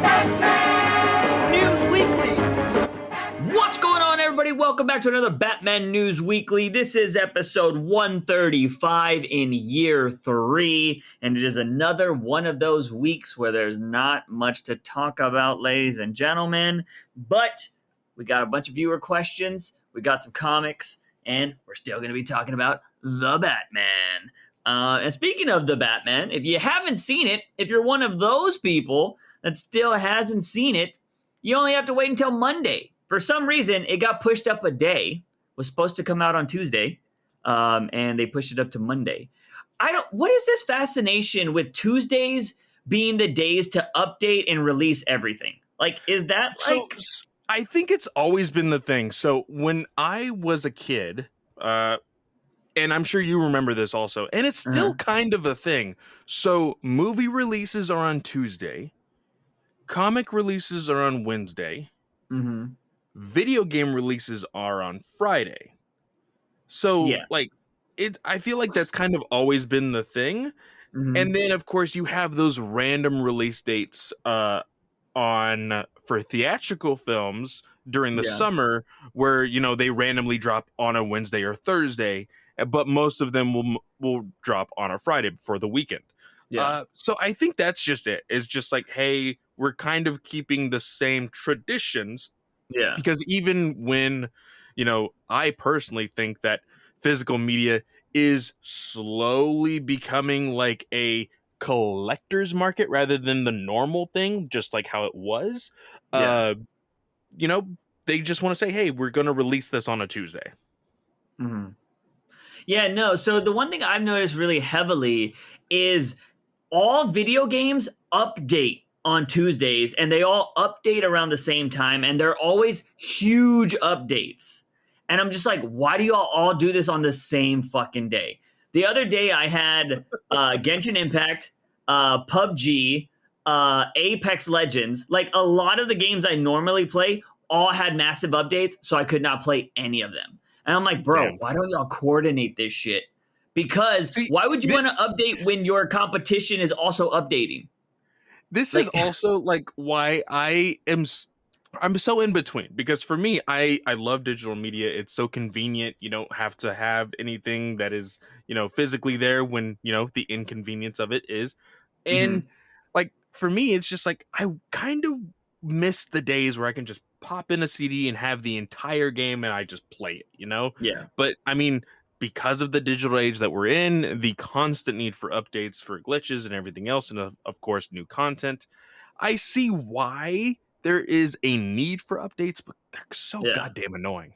News Weekly. What's going on, everybody? Welcome back to another Batman News Weekly. This is episode 135 in year 3, and it is another one of those weeks where there's not much to talk about, ladies and gentlemen, but we got a bunch of viewer questions, we got some comics, and we're still going to be talking about the Batman. And speaking of the Batman, if you haven't seen it, if you're one of those people that still hasn't seen it, you only have to wait until Monday. For some reason, it got pushed up a day. It was supposed to come out on Tuesday, and they pushed it up to Monday. What is this fascination with Tuesdays being the days to update and release everything? Like, is that like? I think it's always been the thing. So when I was a kid, and I'm sure you remember this also, and it's still kind of a thing. So movie releases are on Tuesday, comic releases are on Wednesday. Mm-hmm. Video game releases are on Friday. So I feel like that's kind of always been the thing. Mm-hmm. And then of course you have those random release dates for theatrical films during the summer where, you know, they randomly drop on a Wednesday or Thursday, but most of them will drop on a Friday before the weekend. So I think that's just it. It's just like, hey, we're kind of keeping the same traditions. Yeah. Because even when, you know, I personally think that physical media is slowly becoming like a collector's market rather than the normal thing, just like how it was. You know, they just want to say, hey, we're going to release this on a Tuesday. Mm-hmm. Yeah, no. So the one thing I've noticed really heavily is all video games update on Tuesdays, and they all update around the same time, and they're always huge updates. And I'm just like, why do y'all all do this on the same fucking day? The other day I had Genshin Impact, PUBG, Apex Legends. Like a lot of the games I normally play all had massive updates, so I could not play any of them. And I'm like, bro, why don't y'all coordinate this shit? Because why would you want to update when your competition is also updating? This is also like why I'm so in between, because for me, I love digital media. It's so convenient. You don't have to have anything that is, you know, physically there when, you know, the inconvenience of it is. And like for me, it's just like I kind of miss the days where I can just pop in a CD and have the entire game and I just play it, you know? Yeah. But I mean, because of the digital age that we're in, the constant need for updates, for glitches and everything else, and of course, new content, I see why there is a need for updates, but they're so goddamn annoying.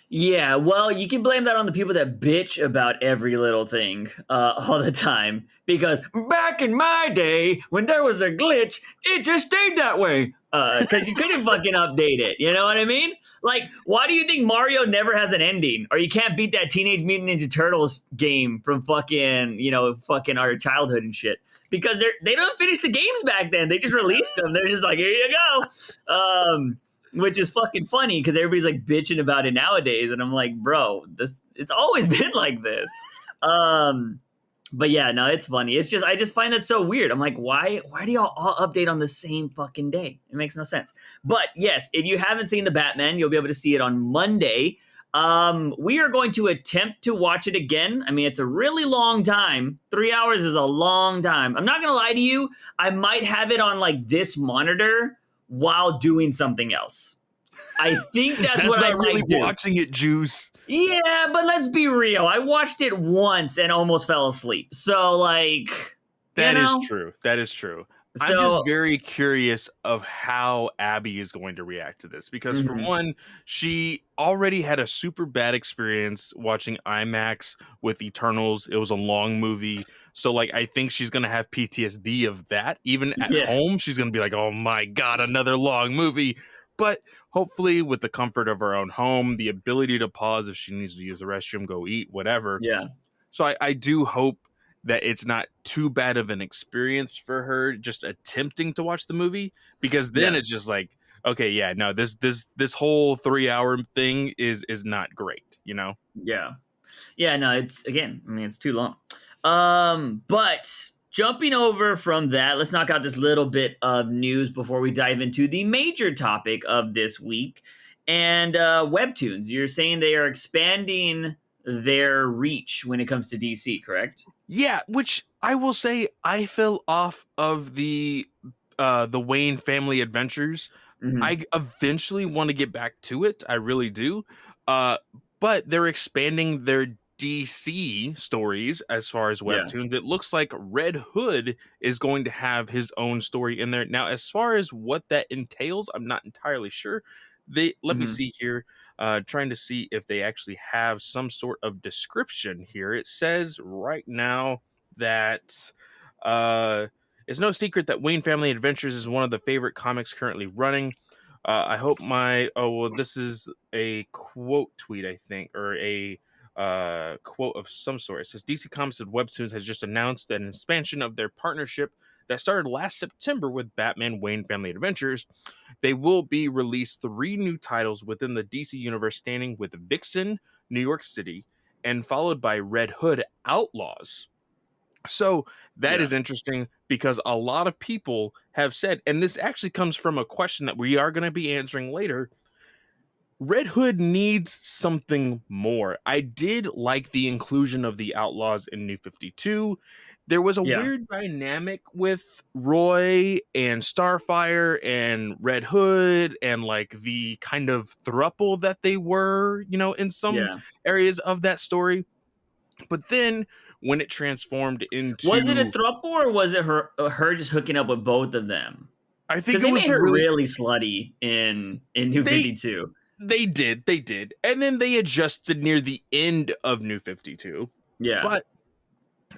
Yeah, well, you can blame that on the people that bitch about every little thing all the time. Because back in my day, when there was a glitch, it just stayed that way. Because you couldn't fucking update it. You know what I mean? Like, why do you think Mario never has an ending? Or you can't beat that Teenage Mutant Ninja Turtles game from fucking, you know, fucking our childhood and shit? Because they don't finish the games back then. They just released them. They're just like, here you go. Which is fucking funny because everybody's like bitching about it nowadays, and I'm like, bro, it's always been like this. But yeah, no, it's funny. It's just I just find that so weird. I'm like, why do y'all all update on the same fucking day? It makes no sense. But yes, if you haven't seen the Batman, you'll be able to see it on Monday. We are going to attempt to watch it again. I mean, it's a really long time. 3 hours is a long time. I'm not gonna lie to you. I might have it on like this monitor while doing something else. I think that's what I really might do. Watching it, Juice. Yeah, but let's be real. I watched it once and almost fell asleep. So, like, that is true. That is true. I'm just very curious of how Abby is going to react to this because, for one, she already had a super bad experience watching IMAX with Eternals. It was a long movie. So, like, I think she's going to have PTSD of that. Even at home, she's going to be like, oh, my God, another long movie. But hopefully with the comfort of her own home, the ability to pause if she needs to use the restroom, go eat, whatever. Yeah. So I do hope that it's not too bad of an experience for her just attempting to watch the movie, because then it's just like, okay, yeah, no, this whole 3 hour thing is not great, you know? Yeah. Yeah, no, it's again, I mean, it's too long. But jumping over from that, let's knock out this little bit of news before we dive into the major topic of this week. And Webtoons, you're saying they are expanding their reach when it comes to DC, correct? Yeah, which I will say I fell off of the Wayne Family Adventures. Mm-hmm. I eventually want to get back to it. I really do. But they're expanding their DC stories as far as Webtoons. It looks like Red Hood is going to have his own story in there. Now, as far as what that entails, I'm not entirely sure. Let me see here. Trying to see if they actually have some sort of description here. It says right now that it's no secret that Wayne Family Adventures is one of the favorite comics currently running. I hope this is a quote tweet, I think, or a quote of some sort. It says DC Comics and Webtoons has just announced an expansion of their partnership that started last September with Batman Wayne Family Adventures. They will be released 3 new titles within the DC universe, standing with Vixen, New York City, and followed by Red Hood Outlaws. So that is interesting because a lot of people have said, and this actually comes from a question that we are going to be answering later, Red Hood needs something more. I did like the inclusion of the Outlaws in New 52. There was a weird dynamic with Roy and Starfire and Red Hood and like the kind of throuple that they were, in some areas of that story. But then when it transformed into... Was it a throuple or was it her just hooking up with both of them? I think they made her really slutty in New 52. They did. And then they adjusted near the end of New 52. Yeah. But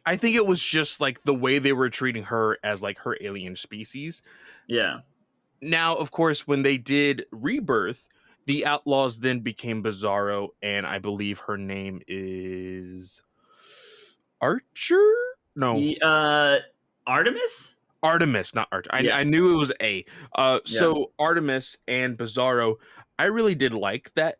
I think it was just like the way they were treating her as like her alien species. Yeah. Now, of course, when they did Rebirth, the Outlaws then became Bizarro, and I believe her name is Archer? No. Artemis? Artemis, not Archer. I knew it was A. So Artemis and Bizarro, I really did like that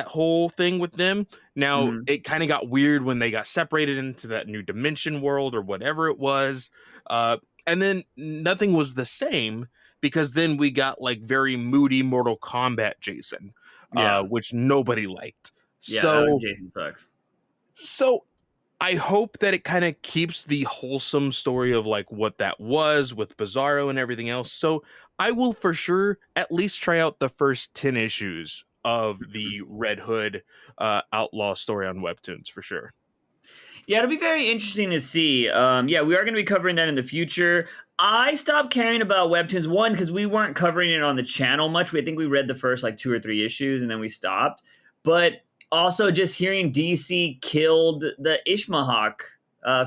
whole thing with them. Now, it kind of got weird when they got separated into that new dimension world or whatever it was. And then nothing was the same because then we got like very moody Mortal Kombat Jason, which nobody liked. Yeah, so Jason sucks. So I hope that it kind of keeps the wholesome story of like what that was with Bizarro and everything else. So I will for sure at least try out the first 10 issues of the Red Hood Outlaw story on Webtoons for sure. Yeah, it'll be very interesting to see. We are going to be covering that in the future. I stopped caring about Webtoons, one, because we weren't covering it on the channel much. I think we read the first like 2 or 3 issues and then we stopped. But also just hearing DC killed the Ishmahawk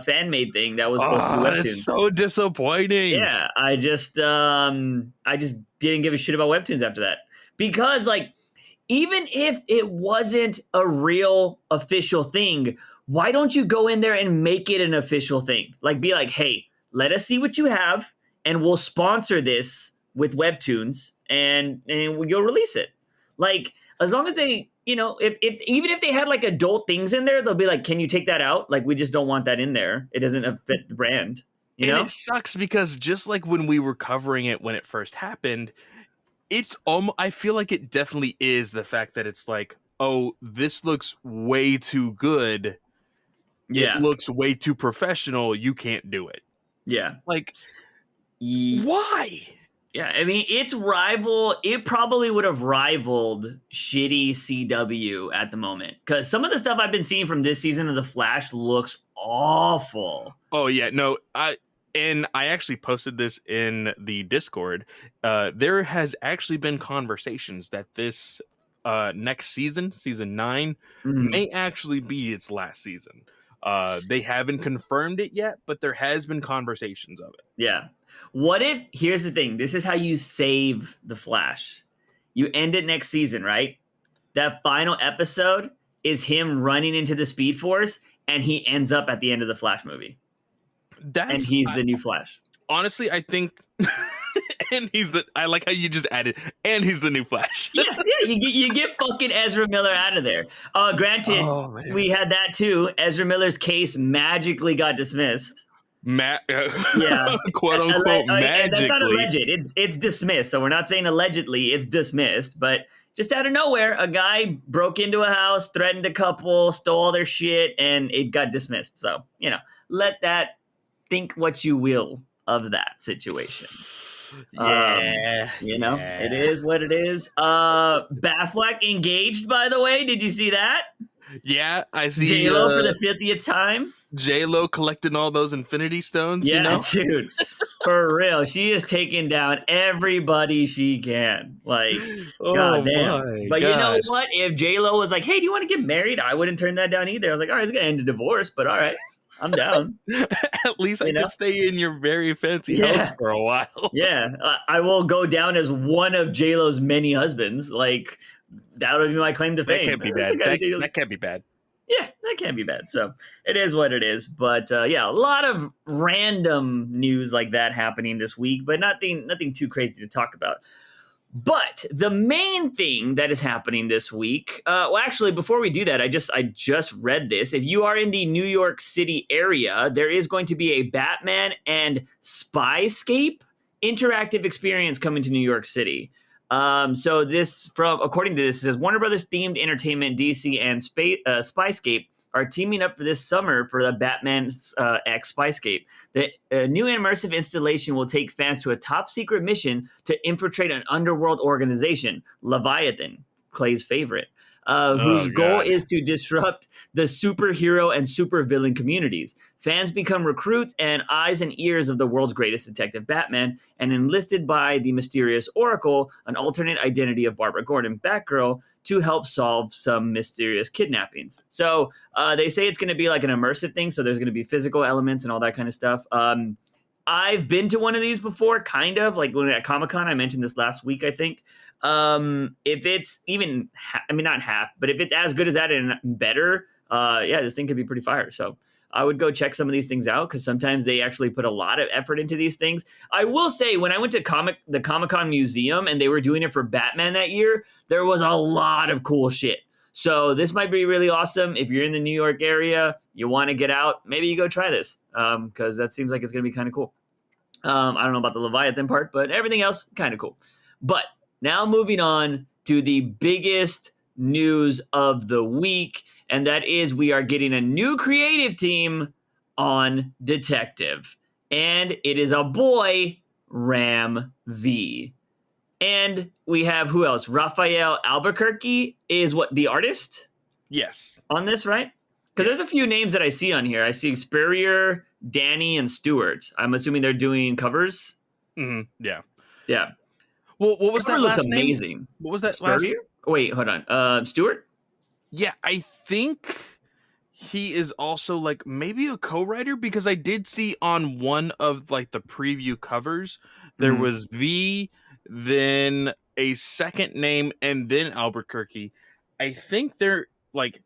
fan-made thing that was supposed to be Webtoons. It's so disappointing. Yeah, I just didn't give a shit about Webtoons after that. Because like, even if it wasn't a real official thing, why don't you go in there and make it an official thing? Like, be like, hey, let us see what you have, and we'll sponsor this with Webtoons, and you'll release it. Like, as long as they, if even if they had like adult things in there, they'll be like, can you take that out? Like, we just don't want that in there. It doesn't fit the brand. You know? It sucks because just like when we were covering it when it first happened, it's I feel like it definitely is the fact that it's like, oh, this looks way too good. Yeah. It looks way too professional. You can't do it. Yeah. Like, why? Yeah, I mean, it probably would have rivaled shitty CW at the moment. Because some of the stuff I've been seeing from this season of The Flash looks awful. Oh, yeah. No, I actually posted this in the Discord. There has actually been conversations that this next season 9, may actually be its last season. They haven't confirmed it yet, but there has been conversations of it. Yeah. What if, here's the thing, this is how you save The Flash. You end it next season, right? That final episode is him running into the Speed Force, and he ends up at the end of the Flash movie. And he's the new Flash. Honestly, I think... and I like how you just added, and he's the new Flash. yeah, you get fucking Ezra Miller out of there. Granted, we had that too. Ezra Miller's case magically got dismissed. Yeah, quote unquote that's not magically. alleged. It's dismissed. So we're not saying allegedly. It's dismissed. But just out of nowhere, a guy broke into a house, threatened a couple, stole all their shit, and it got dismissed. So let that think what you will of that situation. Yeah, It is what it is. Batfleck engaged, by the way. Did you see that? Yeah, I see. J-Lo for the 50th time. J-Lo collecting all those Infinity Stones. Yeah, dude, for real. She is taking down everybody she can. Like, Oh goddamn. my But you know god! what? If J-Lo was like, "Hey, do you want to get married?" I wouldn't turn that down either. I was like, "All right, it's gonna end a divorce, but all right, I'm down." At least I You know? could stay in your very fancy house Yeah, for a while. yeah. I will go down as one of J-Lo's many husbands. Like, that would be my claim to That fame. can't be That's the bad. kind of That can't be bad. Yeah, that can't be bad. So it is what it is. But yeah, a lot of random news like that happening this week, but nothing too crazy to talk about. But the main thing that is happening this week, well, actually, before we do that, I just read this. If you are in the New York City area, there is going to be a Batman and Spyscape interactive experience coming to New York City. So this, from according to this, it says Warner Brothers themed entertainment, DC and Spyscape are teaming up for this summer for the Batman X Spyscape. The new immersive installation will take fans to a top secret mission to infiltrate an underworld organization, Leviathan, Clay's favorite, whose Oh goal god. is to disrupt the superhero and supervillain communities. Fans become recruits and eyes and ears of the world's greatest detective, Batman, and enlisted by the mysterious Oracle, an alternate identity of Barbara Gordon, Batgirl, to help solve some mysterious kidnappings. So they say it's going to be like an immersive thing, so there's going to be physical elements and all that kind of stuff. I've been to one of these before, kind of like when at Comic-Con. I mentioned this last week, I think. If it's even, I mean, not half, but if it's as good as that and better, yeah, this thing could be pretty fire. So I would go check some of these things out because sometimes they actually put a lot of effort into these things. I will say, when I went to the Comic-Con Museum and they were doing it for Batman that year, there was a lot of cool shit. So this might be really awesome. If you're in the New York area, you want to get out, maybe you go try this because that seems like it's going to be kind of cool. I don't know about the Leviathan part, but everything else, kind of cool. But now moving on to the biggest news of the week, and that is we are getting a new creative team on Detective. And it is a boy, Ram V. And we have who else? Raphael Albuquerque is what, the artist Yes. on this, right? Because there's a few names that I see on here. I see Spurrier, Danny, and Stewart. I'm assuming they're doing covers. Yeah. Yeah. Well, what was Cover that looks last name? amazing. What was that Spurrier? last? Wait, hold on. Stewart? Yeah, I think he is also like maybe a co-writer because I did see on one of like the preview covers there was V, then a second name, and then Albuquerque. I think they're like,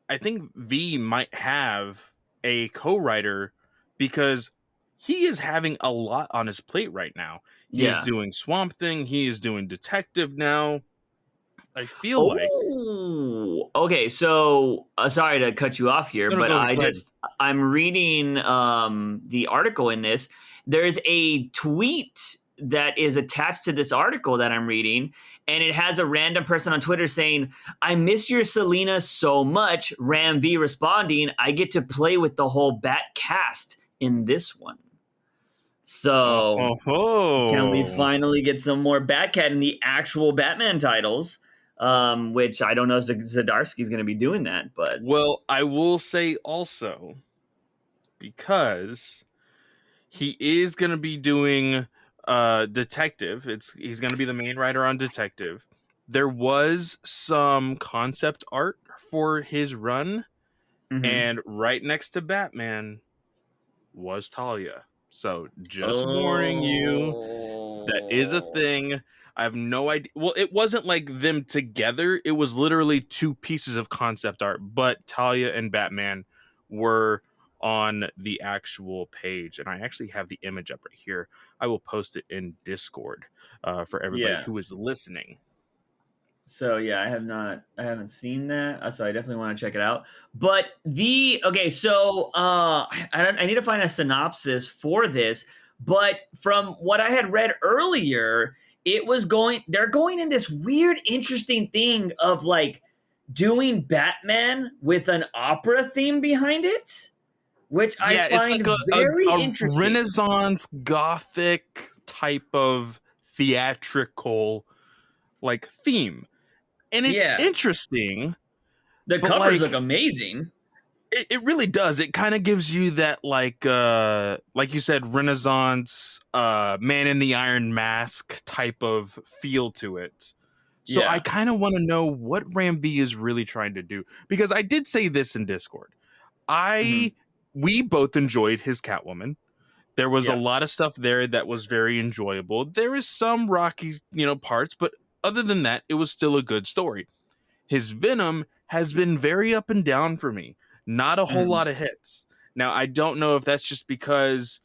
I think V might have a co-writer because he is having a lot on his plate right now. He is Yeah. doing Swamp Thing. He is doing Detective now. I feel like. Oh, okay. So sorry to cut you off here, No, no, but go ahead. Go ahead. I'm reading the article in this. There's a tweet that is attached to this article that I'm reading, and it has a random person on Twitter saying, "I miss your Selena so much." Ram V responding, "I get to play with the whole Bat cast in this one." So can we Oh. finally get some more Batcat in the actual Batman titles? Which I don't know if Zdarsky's going to be doing that, but Well, I will say also because he is going to be doing Detective. He's going to be the main writer on Detective. There was some concept art for his run, mm-hmm. and right next to Batman was Talia. So just warning you, that is a Oh, thing. I have no idea. Well, it wasn't like them together. It was literally two pieces of concept art, but Talia and Batman were on the actual page. And I actually have the image up right here. I will post it in Discord for everybody yeah. who is listening. So yeah, I haven't seen that. So I definitely want to check it out. But I need to find a synopsis for this. But from what I had read earlier, they're going in this weird, interesting thing of like doing Batman with an opera theme behind it, which I Yeah, it's like find very a interesting. Renaissance Gothic type of theatrical like theme. And it's Yeah, interesting, the but covers look like amazing. it really does. It kind of gives you that like you said, Renaissance Man in the Iron Mask type of feel to it. So I Yeah. kind of want to know what Ram V is really trying to do. Because I did say this in Discord. Hmm. We both enjoyed his Catwoman. There was a Yeah. lot of stuff there that was very enjoyable. There is some rocky, parts, but other than that, it was still a good story. His Venom has been very up and down for me. Not a whole Mhm. lot of hits. Now, I don't know if that's just because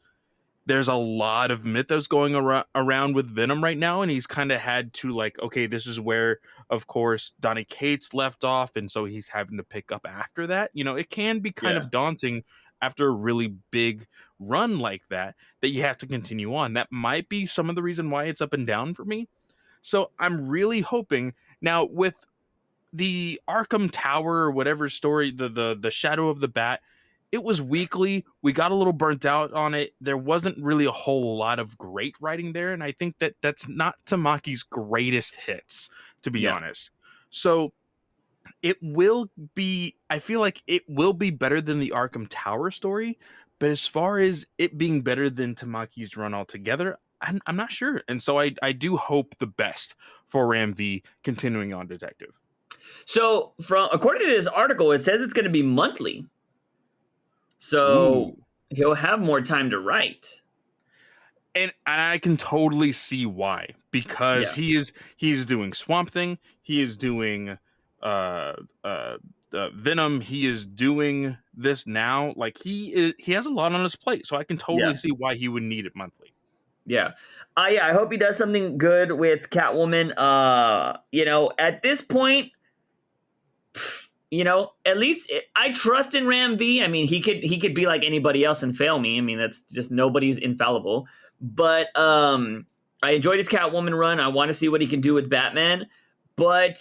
there's a lot of mythos going around with Venom right now, and he's kind of had to like, okay, this is where, of course, Donny Cates left off, and so he's having to pick up after that. It can be kind Yeah. of daunting after a really big run like that you have to continue on. That might be some of the reason why it's up and down for me. So I'm really hoping now with the Arkham Tower or whatever story, the Shadow of the Bat, it was weekly. We got a little burnt out on it. There wasn't really a whole lot of great writing there, and I think that that's not Tamaki's greatest hits, to be Yeah. honest. So it will be. I feel like it will be better than the Arkham Tower story, but as far as it being better than Tamaki's run altogether, I'm not sure. And so I do hope the best for Ram V continuing on Detective. So, from according to this article, it says it's going to be monthly. So Ooh. he'll have more time to write. And I can totally see why, because Yeah. he is doing Swamp Thing, he is doing uh uh Venom, he is doing this now. Like he has a lot on his plate, so I can totally Yeah. see why he would need it monthly. Yeah. Yeah, I hope he does something good with Catwoman. At this point, at least I trust in Ram V. I mean, he could be like anybody else and fail me. I mean, that's just nobody's infallible. But I enjoyed his Catwoman run. I want to see what he can do with Batman. But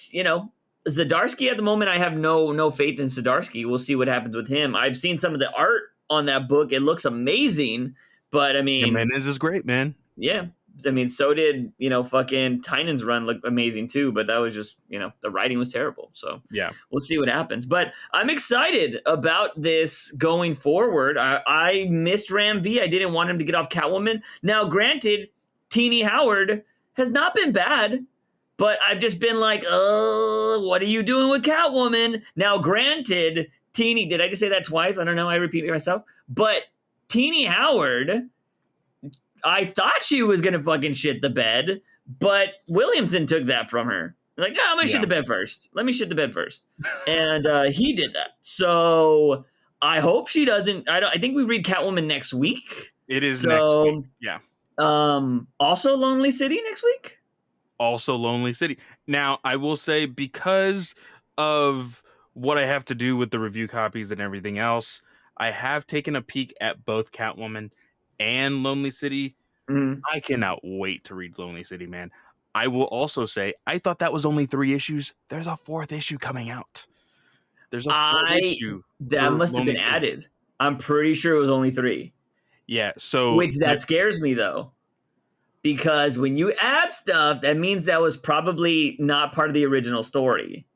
Zdarsky at the moment, I have no faith in Zdarsky. We'll see what happens with him. I've seen some of the art on that book. It looks amazing. But I mean, Jimenez is great, man. yeah. I mean, so did, fucking Tynan's run looked amazing too, but that was just, the writing was terrible. So Yeah. we'll see what happens. But I'm excited about this going forward. I missed Ram V. I didn't want him to get off Catwoman. Now, granted, Teenie Howard has not been bad, but I've just been like, oh, what are you doing with Catwoman? Now, granted, Teenie, did I just say that twice? I don't know. I repeat myself. But Teenie Howard, I thought she was gonna fucking shit the bed, but Williamson took that from her. Like, I'm gonna shit Yeah. the bed first. Let me shit the bed first, and he did that. So I hope she doesn't. I think we read Catwoman next week. It is next week. So, Yeah. also Lonely City next week. Also Lonely City. Now, I will say, because of what I have to do with the review copies and everything else, I have taken a peek at both Catwoman and Lonely City. Mm. I cannot wait to read Lonely City, man. I will also say, I thought that was only 3 issues. There's a 4th issue coming out. There's a 4th issue That for must have Lonely been City. added. I'm pretty sure it was only 3, Yeah, so which that scares me though. Because when you add stuff, that means that was probably not part of the original story.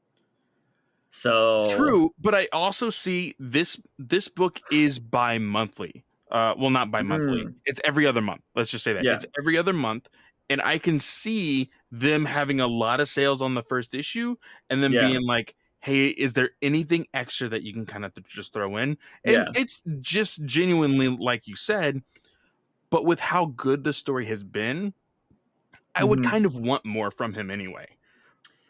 So true, but I also see this book is bi-monthly. Well, not bi-monthly. mm, It's every other month. Let's just say that. yeah, It's every other month, and I can see them having a lot of sales on the first issue and then yeah, being like, "Hey, is there anything extra that you can kind of just throw in?" And yeah, it's just genuinely like you said, but with how good the story has been, I would hmm kind of want more from him anyway.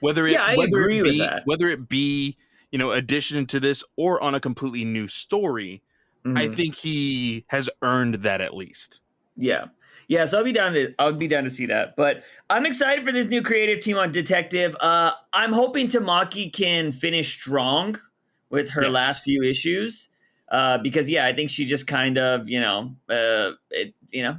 yeah. I agree with that. Whether it be, addition to this or on a completely new story, I Hmm. think he has earned that at least. Yeah, Yeah, so I would be down to see that. But I'm excited for this new creative team on Detective. I'm hoping Tamaki can finish strong with her last Yes. few issues. Because yeah, I think she just kind of,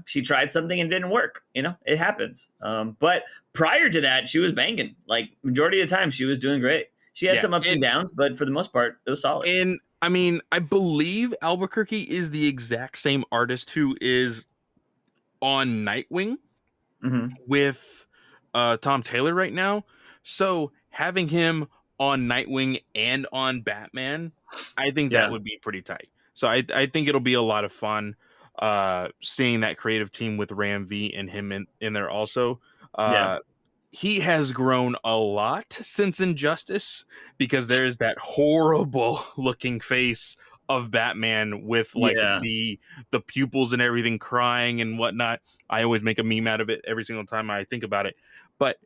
she tried something and it didn't work. It happens. But prior to that, she was banging. Like majority of the time, she was doing great. She had Yeah. some ups and downs, but for the most part, it was solid. And I mean, I believe Albuquerque is the exact same artist who is on Nightwing Hmm. with Tom Taylor right now. So having him on Nightwing and on Batman, I think that Yeah, would be pretty tight. So I think it'll be a lot of fun seeing that creative team with Ram V and him in there also. yeah, He has grown a lot since Injustice because there's that horrible looking face of Batman with like yeah. the pupils and everything crying and whatnot. I always make a meme out of it every single time I think about it. But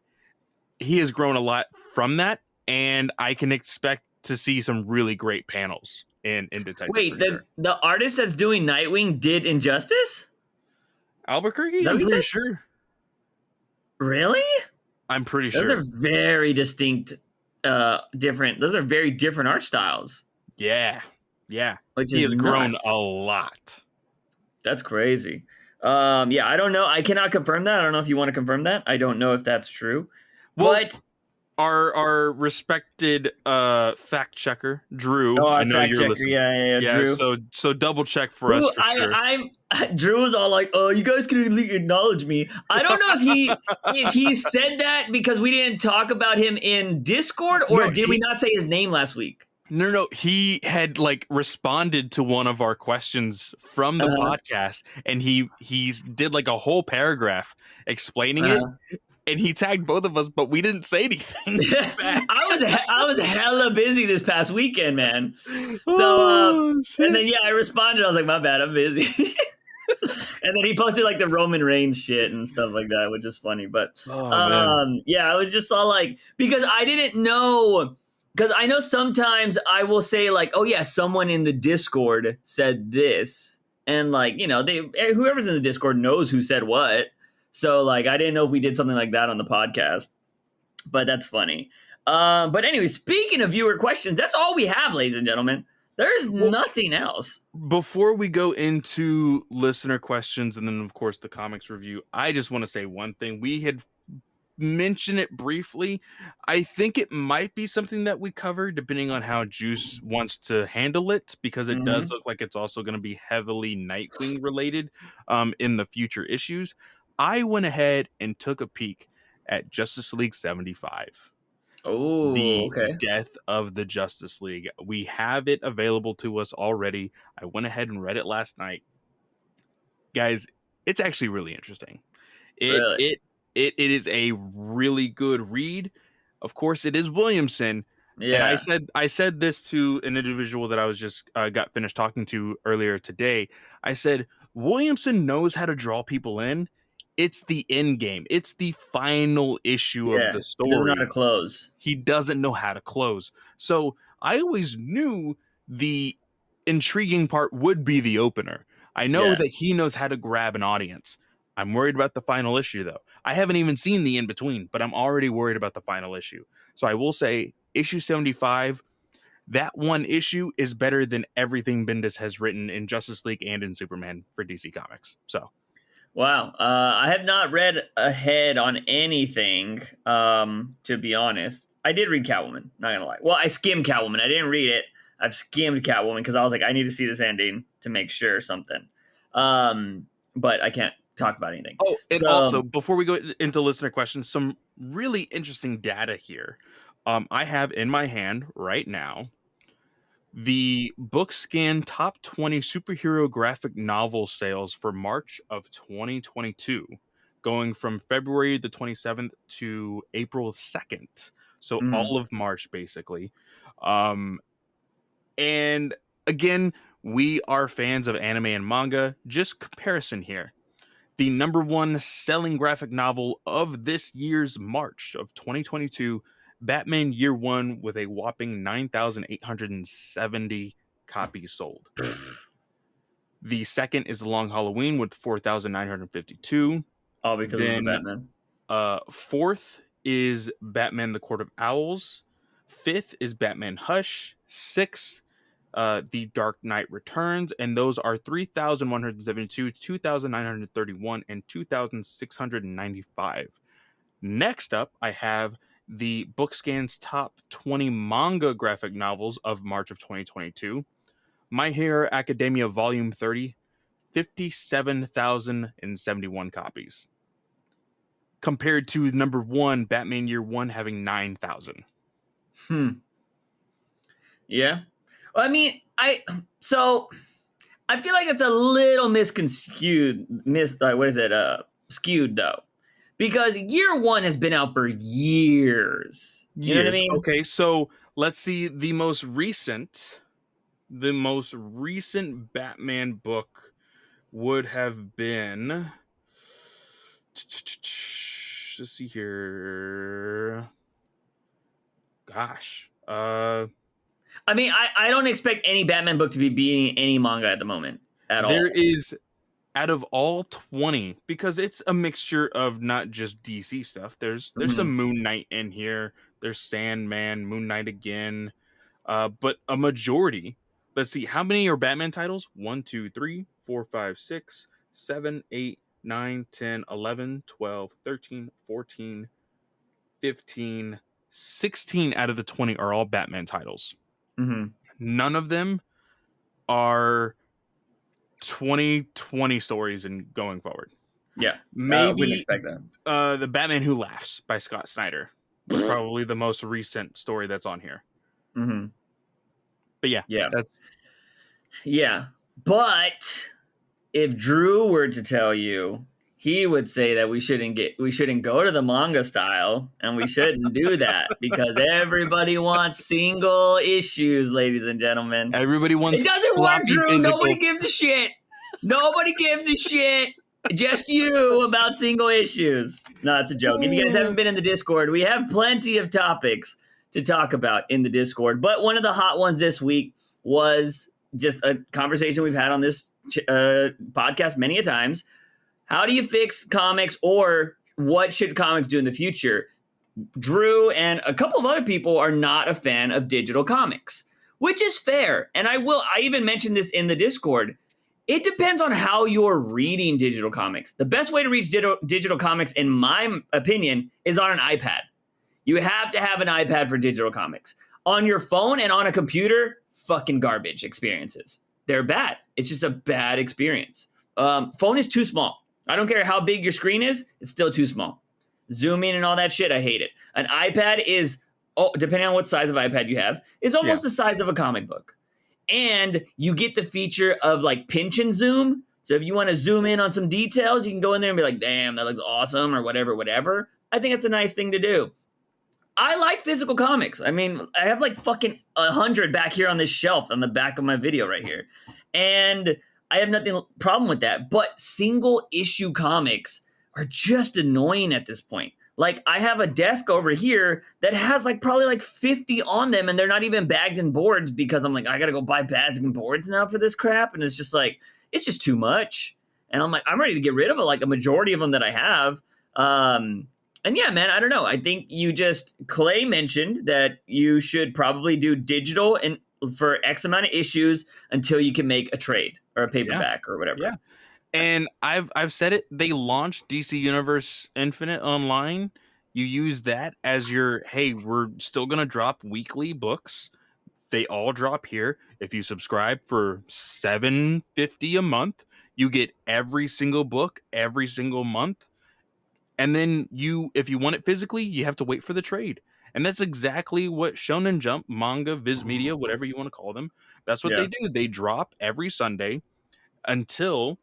he has grown a lot from that, and I can expect to see some really great panels in Detective for Wait, the sure. the artist that's doing Nightwing did Injustice? Is Albuquerque, that I'm what you pretty said? sure. Really? I'm pretty Those are sure. very distinct, different. Those are very different art styles, Yeah. Yeah. which He is has grown nuts. a lot. That's crazy. Yeah, I don't know. I cannot confirm that. I don't know if you want to confirm that. I don't know if that's true, Well, but our respected fact checker Drew, our I know fact you're checker, listening. yeah, Yeah, Drew. so double check for us Who for sure. Drew was all like, "Oh, you guys can acknowledge me." I don't know if he said that because we didn't talk about him in Discord, or No, did we not say his name last week? no, he had like responded to one of our questions from the Uh-huh. podcast, and he did like a whole paragraph explaining it, Uh-huh. and he tagged both of us, but we didn't say anything back. I was hella busy this past weekend, man. So Oh and shit! then yeah, I responded. I was like, my bad, I'm busy. And then he posted like the Roman Reigns shit and stuff like that, which is funny. But Oh man, yeah, I was just all like, because I didn't know, because I know sometimes I will say like, oh yeah, someone in the Discord said this, and like whoever's in the Discord knows who said what. So like I didn't know if we did something like that on the podcast, but that's funny. But anyway, speaking of viewer questions, that's all we have, ladies and gentlemen. There's well, nothing else. before we go into listener questions and then of course the comics review, I just want to say one thing. We had mentioned it briefly. I think it might be something that we cover depending on how Juice wants to handle it, because it does Mm-hmm. look like it's also going to be heavily Nightwing related in the future issues. I went ahead and took a peek at Justice League 75, Oh, the okay. death of the Justice League. We have it available to us already. I went ahead and read it last night. Guys, it's actually really interesting. It Really? it it is a really good read. Of course, it is Williamson, and Yeah. I said this to an individual that I was just got finished talking to earlier today. I said Williamson knows how to draw people in. It's the end game. It's the final issue of Yeah. the He doesn't know how to story. close. He doesn't know how to close. So I always knew the intriguing part would be the opener. I know Yeah. that he knows how to grab an audience. I'm worried about the final issue, though. I haven't even seen the in between, but I'm already worried about the final issue. So I will say, issue 75, that one issue is better than everything Bendis has written in Justice League and in Superman for DC Comics. So, Wow. I have not read ahead on anything, to be honest. I did read Catwoman, not gonna lie. Well, I skimmed Catwoman. I didn't read it. I've skimmed Catwoman because I was like, I need to see this ending to make sure or something. But I can't talk about anything. oh, and also So, before we go into listener questions, some really interesting data here. I have in my hand right now the Bookscan top 20 superhero graphic novel sales for March of 2022, going from February the 27th to April 2nd. So mm, all of March, basically. Um, and again, we are fans of anime and manga. Just comparison here. The number one selling graphic novel of this year's March of 2022, Batman Year One, with a whopping 9,870 copies sold. The second is The Long Halloween with 4,952. All because of the Then Batman. fourth is Batman the Court of Owls. Fifth is Batman Hush. Sixth, The Dark Knight Returns. And those are 3,172, 2,931, and 2,695. Next up, I have the Bookscan's top 20 manga graphic novels of March of 2022. My Hero Academia Volume 30, 57,071 copies. Compared to number 1, Batman Year 1, having 9,000. Yeah. Well, I mean, I feel like it's a little skewed though. Because Year 1 has been out for years. You know what I mean? Okay, so let's see the most recent Batman book would have been, let's see here. Gosh. I mean, I don't expect any Batman book to be beating any manga at the moment at all. There is, out of all 20, because it's a mixture of not just DC stuff. There's some Moon Knight in here. There's Sandman, Moon Knight again. But a majority. Let's see, how many are Batman titles? 1, 2, 3, 4, 5, 6, 7, 8, 9, 10, 11, 12, 13, 14, 15, 16 out of the 20 are all Batman titles. None of them are 2020 stories and going forward. Yeah, maybe wouldn't expect that. The Batman Who Laughs by Scott Snyder, probably the most recent story that's on here. But but if Drew were to tell you, he would say that we shouldn't go to the manga style, and we shouldn't do that because everybody wants single issues, ladies and gentlemen. Everybody wants. It doesn't work, Drew. Physical. Nobody gives a shit. Nobody gives a shit. Just you about single issues. No, it's a joke. If you guys haven't been in the Discord, we have plenty of topics to talk about in the Discord. But one of the hot ones this week was just a conversation we've had on this podcast many a times. How do you fix comics, or what should comics do in the future? Drew and a couple of other people are not a fan of digital comics, which is fair. And I even mentioned this in the Discord. It depends on how you're reading digital comics. The best way to read digital comics, in my opinion, is on an iPad. You have to have an iPad for digital comics. On your phone and on a computer, fucking garbage experiences. They're bad. It's just a bad experience. Phone is too small. I don't care how big your screen is, it's still too small. Zooming and all that shit, I hate it. An iPad is, depending on what size of iPad you have, is almost the size of a comic book. And you get the feature of like pinch and zoom. So if you want to zoom in on some details, you can go in there and be like, damn, that looks awesome, or whatever. I think it's a nice thing to do. I like physical comics. I mean, I have like fucking 100 back here on this shelf on the back of my video right here. And I have nothing problem with that. But single issue comics are just annoying at this point. Like, I have a desk over here that has like probably like 50 on them, and they're not even bagged in boards because I'm like, I gotta go buy bags and boards now for this crap. And it's just like, it's just too much. And I'm like, I'm ready to get rid of it, like a majority of them that I have. And yeah, man, I don't know. I think Clay mentioned that you should probably do digital and for X amount of issues until you can make a trade or a paperback or whatever. Yeah. And I've said it. They launched DC Universe Infinite online. You use that as your, hey, we're still gonna drop weekly books. They all drop here. If you subscribe for $7.50 a month, you get every single book every single month. And then if you want it physically, you have to wait for the trade. And that's exactly what Shonen Jump, manga, Viz Media, whatever you want to call them, that's what they do. They drop every Sunday until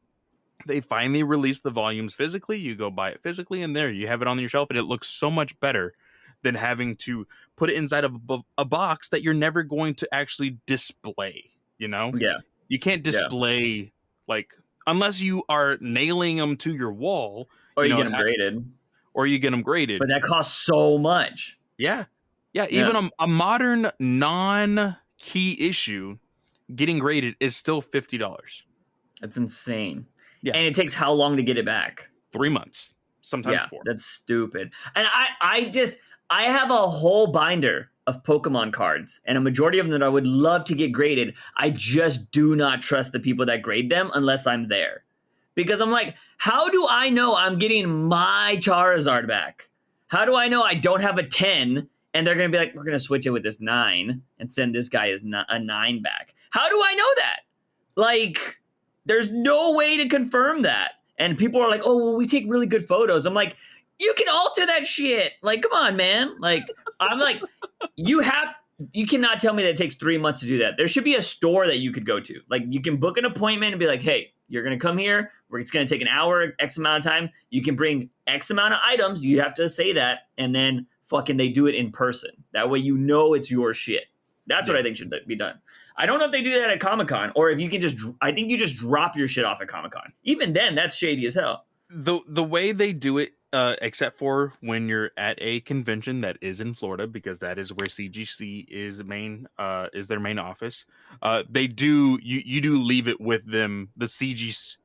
they finally release the volumes physically. You go buy it physically, and there you have it on your shelf, and it looks so much better than having to put it inside of a box that you're never going to actually display, you know? Yeah. You can't display, like, unless you are nailing them to your wall. Or you get them graded. Or you get them graded. But that costs so much. Yeah. Yeah, even a modern non-key issue getting graded is still $50. That's insane. Yeah, And it takes how long to get it back? 3 months, sometimes Yeah, 4. that's stupid. And I have a whole binder of Pokemon cards, and a majority of them that I would love to get graded. I just do not trust the people that grade them unless I'm there. Because I'm like, how do I know I'm getting my Charizard back? How do I know I don't have a 10 and they're going to be like, we're going to switch it with this 9 and send this guy as a 9 back? How do I know that? Like, there's no way to confirm that. And people are like, oh, well, we take really good photos. I'm like, you can alter that shit. Like, come on, man. Like, I'm like, you have you cannot tell me that it takes 3 months to do that. There should be a store that you could go to. Like, you can book an appointment and be like, hey, you're gonna come here. It's gonna take an hour, X amount of time. You can bring X amount of items. You have to say that, and then fucking they do it in person. That way you know it's your shit. That's what I think should be done. I don't know if they do that at Comic-Con, or if you can just, I think you just drop your shit off at Comic-Con. Even then, that's shady as hell. The way they do it, except for when you're at a convention that is in Florida, because that is where CGC is their main office. They do you do leave it with them, the CGC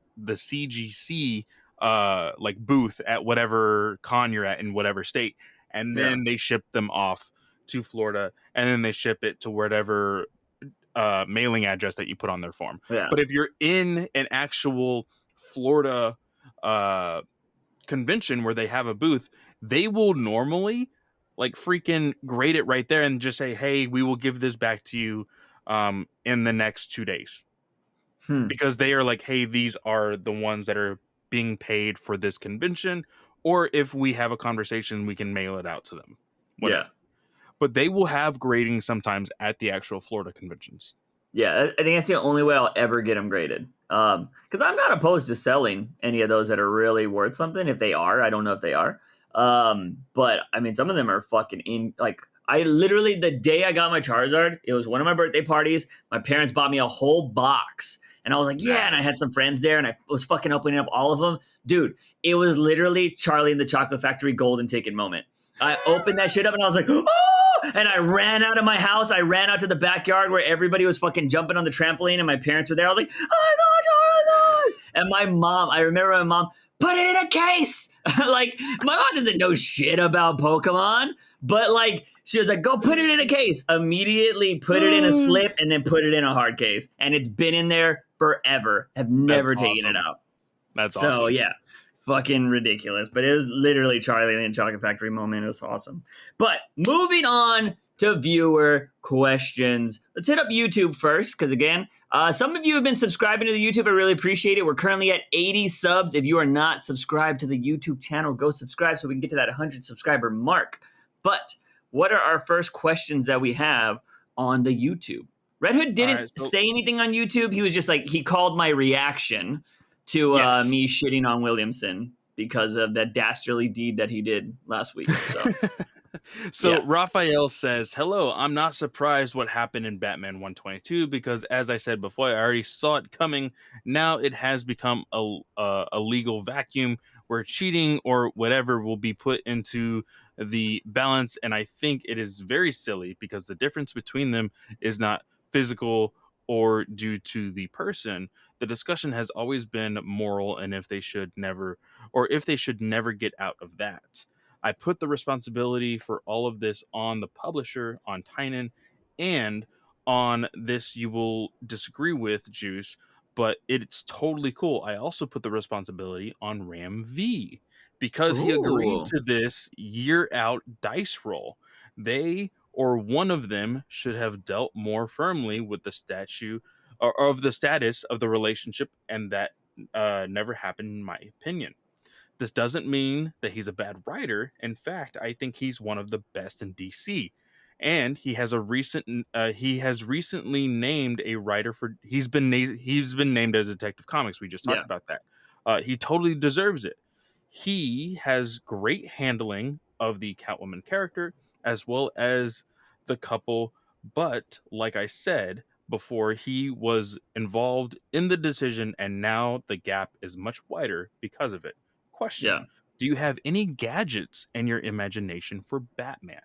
like booth at whatever con you're at in whatever state, and Yeah. then they ship them off to Florida, and then they ship it to whatever mailing address that you put on their form. Yeah. But if you're in an actual Florida convention where they have a booth, they will normally like freaking grade it right there and just say, hey, we will give this back to you in the next 2 days. Because they are like, hey, these are the ones that are being paid for this convention, or if we have a conversation, we can mail it out to them. Whatever. Yeah. But they will have grading sometimes at the actual Florida conventions. Yeah, I think that's the only way I'll ever get them graded. Because I'm not opposed to selling any of those that are really worth something. If they are, I don't know if they are. But I mean, some of them are fucking in. Like, I literally, the day I got my Charizard, it was one of my birthday parties. My parents bought me a whole box, and I was like, yeah. And I had some friends there, and I was fucking opening up all of them, dude. It was literally Charlie and the Chocolate Factory golden ticket moment. I opened that shit up, and I was like, oh! And I ran out of my house. I ran out to the backyard where everybody was fucking jumping on the trampoline, and my parents were there. I was like, I got Charizard! And my mom, I remember my mom, put it in a case. Like, my mom doesn't know shit about Pokemon, but like, she was like, go put it in a case. Immediately put it in a slip and then put it in a hard case. And it's been in there forever. Have never taken it out. That's awesome. So, yeah. Fucking ridiculous, but it was literally Charlie and the Chocolate Factory moment. It was awesome. But moving on to viewer questions. Let's hit up YouTube first, because again, some of you have been subscribing to the YouTube. I really appreciate it. We're currently at 80 subs. If you are not subscribed to the YouTube channel, go subscribe so we can get to that 100 subscriber mark. But what are our first questions that we have on the YouTube? Red Hood didn't say anything on YouTube. He was just like, he called my reaction to me shitting on Williamson because of that dastardly deed that he did last week. So, Raphael says, hello, I'm not surprised what happened in Batman 122 because, as I said before, I already saw it coming. Now it has become a legal vacuum where cheating or whatever will be put into the balance, and I think it is very silly because the difference between them is not physical or due to the person. The discussion has always been moral and if they should never get out of that. I put the responsibility for all of this on the publisher, on Tynan, and on this you will disagree with, Juice, but it's totally cool. I also put the responsibility on Ram V because he agreed to this year out dice roll. They or one of them should have dealt more firmly with the statue or of the status of the relationship, and that never happened in my opinion. This doesn't mean that he's a bad writer. In fact, I think he's one of the best in DC. And he has recently named a writer for he's been named as Detective Comics. We just talked about that. He totally deserves it. He has great handling of the Catwoman character as well as the couple, but like I said before, he was involved in the decision and now the gap is much wider because of it. Question. Do you have any gadgets in your imagination for Batman?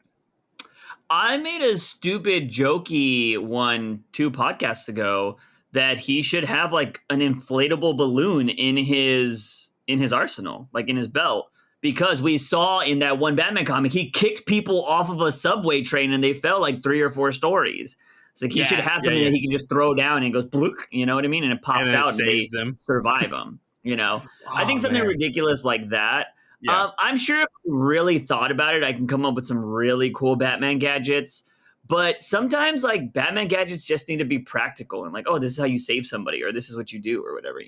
I made a stupid jokey one 2 podcasts ago that he should have like an inflatable balloon in his arsenal, like in his belt, because we saw in that one Batman comic he kicked people off of a subway train and they fell like 3 or 4 stories. It's like he should have something that he can just throw down and it goes bloop, you know what I mean, and it pops and it out and saves they them. survive him. I think Oh something man. ridiculous like that. Yeah. I'm sure if I really thought about it, I can come up with some really cool Batman gadgets. But sometimes, like, Batman gadgets just need to be practical and like, oh, this is how you save somebody, or this is what you do, or whatever.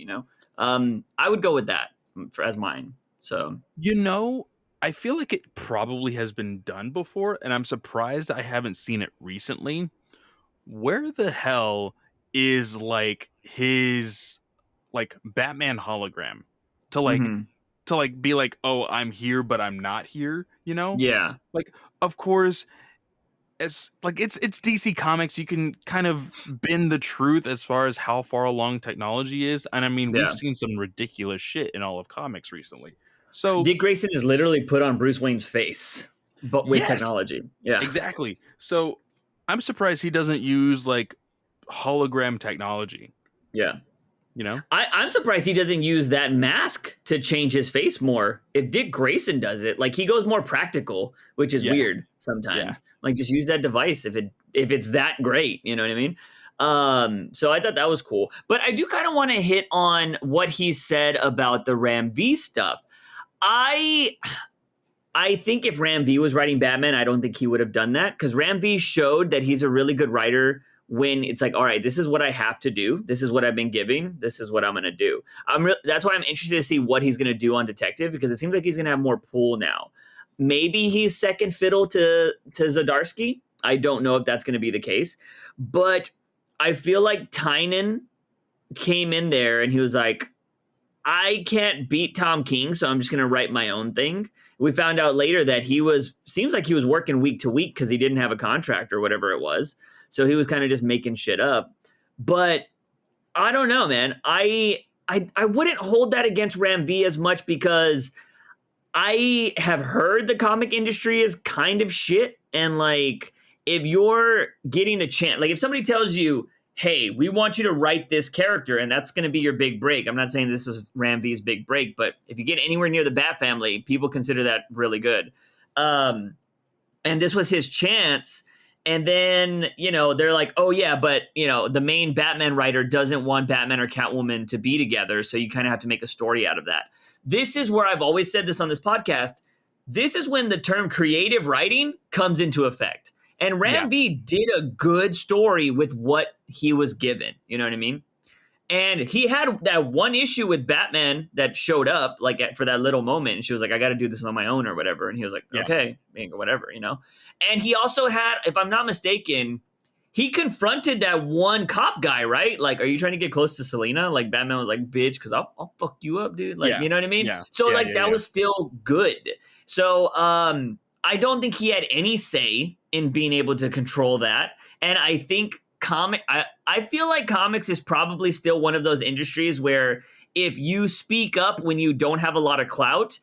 I would go with that as mine. So I feel like it probably has been done before, and I'm surprised I haven't seen it recently. Where the hell is like his like Batman hologram to like mm-hmm. to like be like, oh, I'm here, but I'm not here, Yeah, Like, of course, it's like it's DC Comics. You can kind of bend the truth as far as how far along technology is, and I mean, we've yeah. seen some ridiculous shit in all of comics recently. So Dick Grayson is literally put on Bruce Wayne's face, but with yes, technology. Yeah, exactly. So I'm surprised he doesn't use like hologram technology. yeah. You know? I'm surprised he doesn't use that mask to change his face more. If Dick Grayson does it, like he goes more practical, which is Yeah, weird yeah. sometimes. Like just use that device if it's that great, you know what I mean? So I thought that was cool. But I do kind of want to hit on what he said about the Ram V stuff. I I think if Ram V was writing Batman, I don't think he would have done that because Ram V showed that he's a really good writer when it's like, all right, this is what I have to do. This is what I've been giving. This is what I'm going to do. That's why I'm interested to see what he's going to do on Detective because it seems like he's going to have more pull now. Maybe he's second fiddle to Zdarsky. I don't know if that's going to be the case, but I feel like Tynan came in there and he was like, I can't beat Tom King, so I'm just going to write my own thing. We found out later that seems like he was working week to week because he didn't have a contract or whatever it was. So he was kind of just making shit up. But I don't know, man. I wouldn't hold that against Ram V as much because I have heard the comic industry is kind of shit. And like, if you're getting the chance, like if somebody tells you, hey, we want you to write this character and that's going to be your big break. I'm not saying this was Ram V's big break, but if you get anywhere near the Bat family, people consider that really good. And this was his chance. And then, they're like, oh, yeah, but, the main Batman writer doesn't want Batman or Catwoman to be together. So you kind of have to make a story out of that. This is where I've always said this on this podcast. This is when the term creative writing comes into effect. And Ram V did a good story with what he was given. You know what I mean? And he had that one issue with Batman that showed up like for that little moment. And she was like, I got to do this on my own or whatever. And he was like, okay, whatever, And he also had, if I'm not mistaken, he confronted that one cop guy, right? Like, are you trying to get close to Selena? Like Batman was like, bitch, because I'll fuck you up, dude. Like, you know what I mean? Yeah. So that was still good. So I don't think he had any say in being able to control that. And I think I feel like comics is probably still one of those industries where if you speak up when you don't have a lot of clout,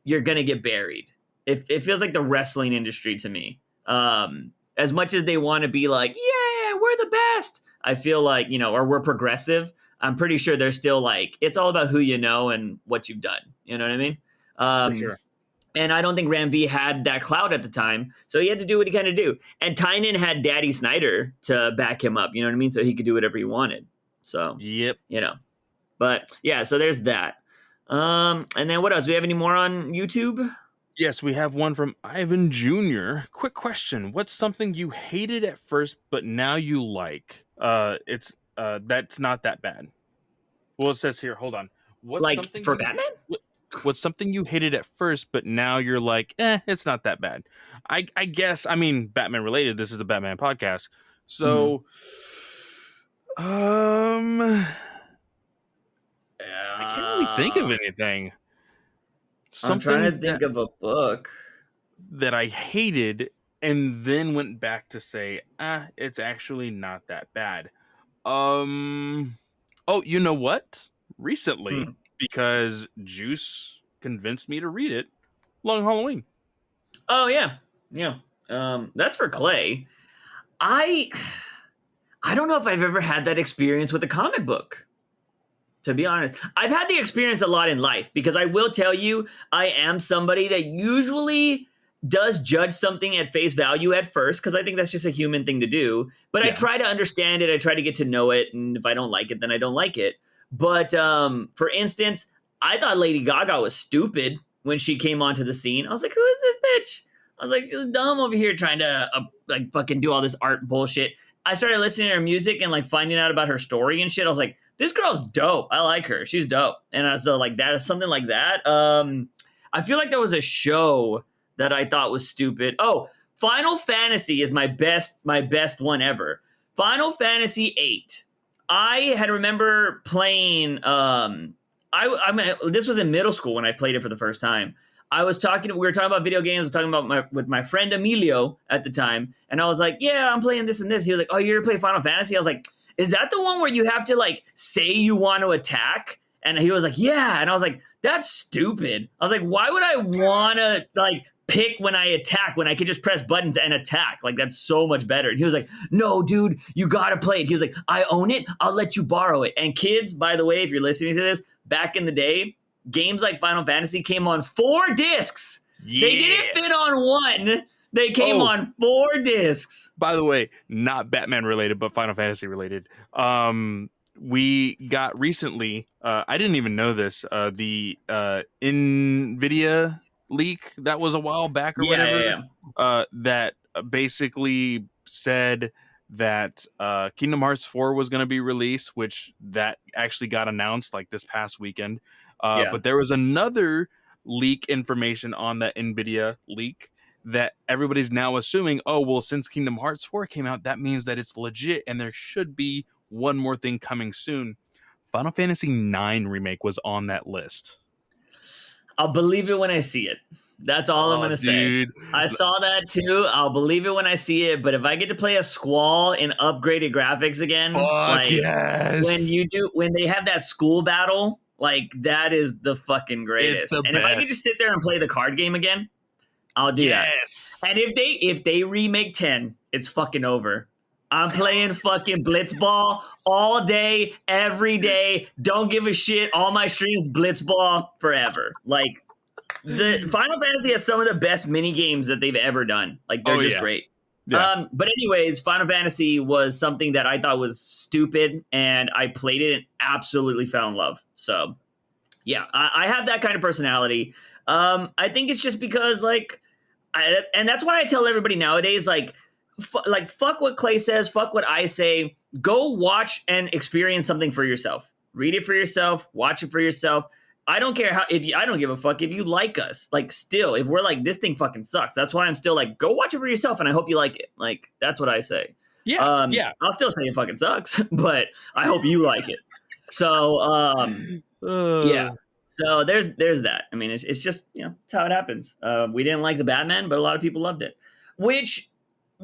you're going to get buried. It feels like the wrestling industry to me. As much as they want to be like, yeah, we're the best. I feel like, or we're progressive. I'm pretty sure they're still like, it's all about who you know and what you've done. You know what I mean? For sure. And I don't think Ram V had that clout at the time. So he had to do what he kind of do. And Tynan had Daddy Snyder to back him up. You know what I mean? So he could do whatever he wanted. So, yep. But yeah, so there's that. And then what else? Do we have any more on YouTube? Yes, we have one from Ivan Jr. Quick question. What's something you hated at first, but now you like? It's that's not that bad. Well, it says here, hold on. What's like something for Batman? What's something you hated at first, but now you're like, it's not that bad. I guess, I mean, Batman related. This is the Batman podcast. So, I can't really think of anything. I'm trying to think of a book that I hated and then went back to say, it's actually not that bad. Oh, you know what? Recently, because Juice convinced me to read it, Long Halloween. Oh yeah. That's for Clay. I I don't know if I've ever had that experience with a comic book. To be honest, I've had the experience a lot in life because I will tell you, I am somebody that usually does judge something at face value at first because I think that's just a human thing to do. But I Yeah. try to understand it, I try to get to know it, and if I don't like it, then I don't like it. But for instance, I thought Lady Gaga was stupid when she came onto the scene. I was like, "Who is this bitch?" I was like, "She's dumb over here trying to like fucking do all this art bullshit." I started listening to her music and like finding out about her story and shit. I was like, this girl's dope. I like her. She's dope. And so like that, something like that. I feel like there was a show that I thought was stupid. Oh, Final Fantasy is my best one ever. Final Fantasy 8. I had remember playing. I mean, this was in middle school when I played it for the first time. We were talking about video games. I was talking about with my friend Emilio at the time, and I was like, "Yeah, I'm playing this and this." He was like, "Oh, you're gonna play Final Fantasy?" I was like, "Is that the one where you have to like say you want to attack?" And he was like, "Yeah," and I was like, "That's stupid." I was like, "Why would I want to like pick when I attack when I could just press buttons and attack? Like that's so much better." And he was like, "No, dude, you gotta play it." He was like, "I own it. I'll let you borrow it." And kids, by the way, if you're listening to this, back in the day, games like Final Fantasy came on 4 discs. Yeah. They didn't fit on one. They came on 4 discs. By the way, not Batman related, but Final Fantasy related. We got recently, I didn't even know this, the NVIDIA leak that was a while back or whatever, that basically said that Kingdom Hearts 4 was going to be released, which that actually got announced like this past weekend. But there was another leak information on that NVIDIA leak that everybody's now assuming, oh, well, since Kingdom Hearts 4 came out, that means that it's legit and there should be one more thing coming soon. Final Fantasy IX Remake was on that list. I'll believe it when I see it. That's all I'm going to say. I saw that too. I'll believe it when I see it. But if I get to play a Squall in upgraded graphics again, yes. when they have that school battle, like that is the fucking greatest. It's the and best. If I get to sit there and play the card game again, I'll do that. And if they remake 10, it's fucking over. I'm playing fucking Blitzball all day, every day. Don't give a shit. All my streams, Blitzball forever. Like, the Final Fantasy has some of the best mini games that they've ever done. Like, they're just great. Yeah. But anyways, Final Fantasy was something that I thought was stupid, and I played it and absolutely fell in love. So, yeah, I have that kind of personality. I think it's just because, like, and that's why I tell everybody nowadays, like fuck what Clay says, fuck what I say. Go watch and experience something for yourself. Read it for yourself. Watch it for yourself. I don't care I don't give a fuck if you like us. Like, still, if we're like, this thing fucking sucks. That's why I'm still like, go watch it for yourself, and I hope you like it. Like, that's what I say. Yeah. I'll still say it fucking sucks, but I hope you like it. So, yeah. So there's that. I mean, it's just, it's how it happens. We didn't like the Batman, but a lot of people loved it, which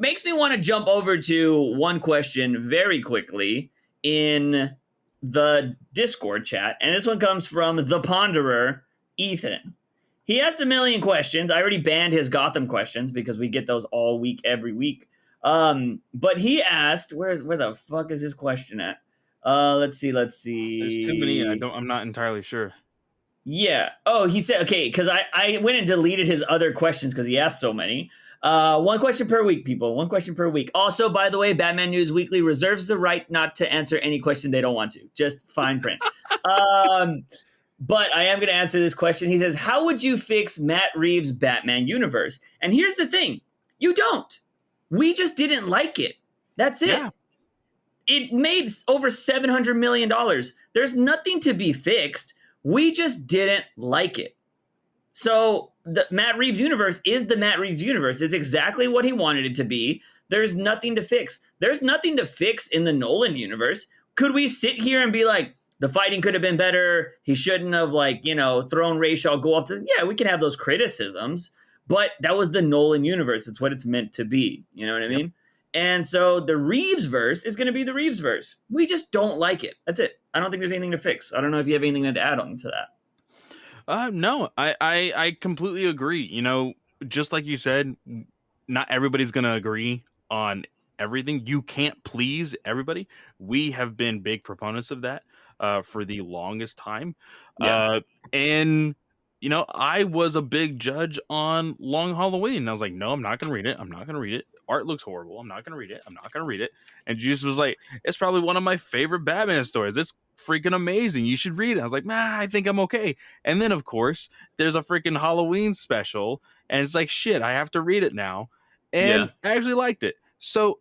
makes me want to jump over to one question very quickly in the Discord chat. And this one comes from the Ponderer, Ethan. He asked a million questions. I already banned his Gotham questions because we get those all week, every week. But he asked, where the fuck is his question at? Let's see. There's too many. I'm not entirely sure. Yeah. Oh, he said, okay, because I went and deleted his other questions because he asked so many. One question per week, people. One question per week. Also, by the way, Batman News Weekly reserves the right not to answer any question they don't want to. Just fine print. But I am going to answer this question. He says, how would you fix Matt Reeves' Batman universe? And here's the thing. You don't. We just didn't like it. That's it. Yeah. It made over $700 million. There's nothing to be fixed. We just didn't like it. So the Matt Reeves universe is the Matt Reeves universe. It's exactly what he wanted it to be. There's nothing to fix. There's nothing to fix in the Nolan universe. Could we sit here and be like, the fighting could have been better, he shouldn't have, thrown Ra's al Ghul off? Yeah, we can have those criticisms, but that was the Nolan universe. It's what it's meant to be. You know what I mean? And so the Reeves verse is going to be the Reeves verse. We just don't like it. That's it. I don't think there's anything to fix. I don't know if you have anything to add on to that. No, I completely agree. Just like you said, not everybody's going to agree on everything. You can't please everybody. We have been big proponents of that for the longest time. Yeah. And I was a big judge on Long Halloween. And I was like, no, I'm not going to read it. I'm not going to read it. Art looks horrible. I'm not going to read it. I'm not going to read it. And Juice was like, it's probably one of my favorite Batman stories. It's freaking amazing. You should read it. I was like, nah, I think I'm okay. And then, of course, there's a freaking Halloween special. And it's like, shit, I have to read it now. And I actually liked it. So,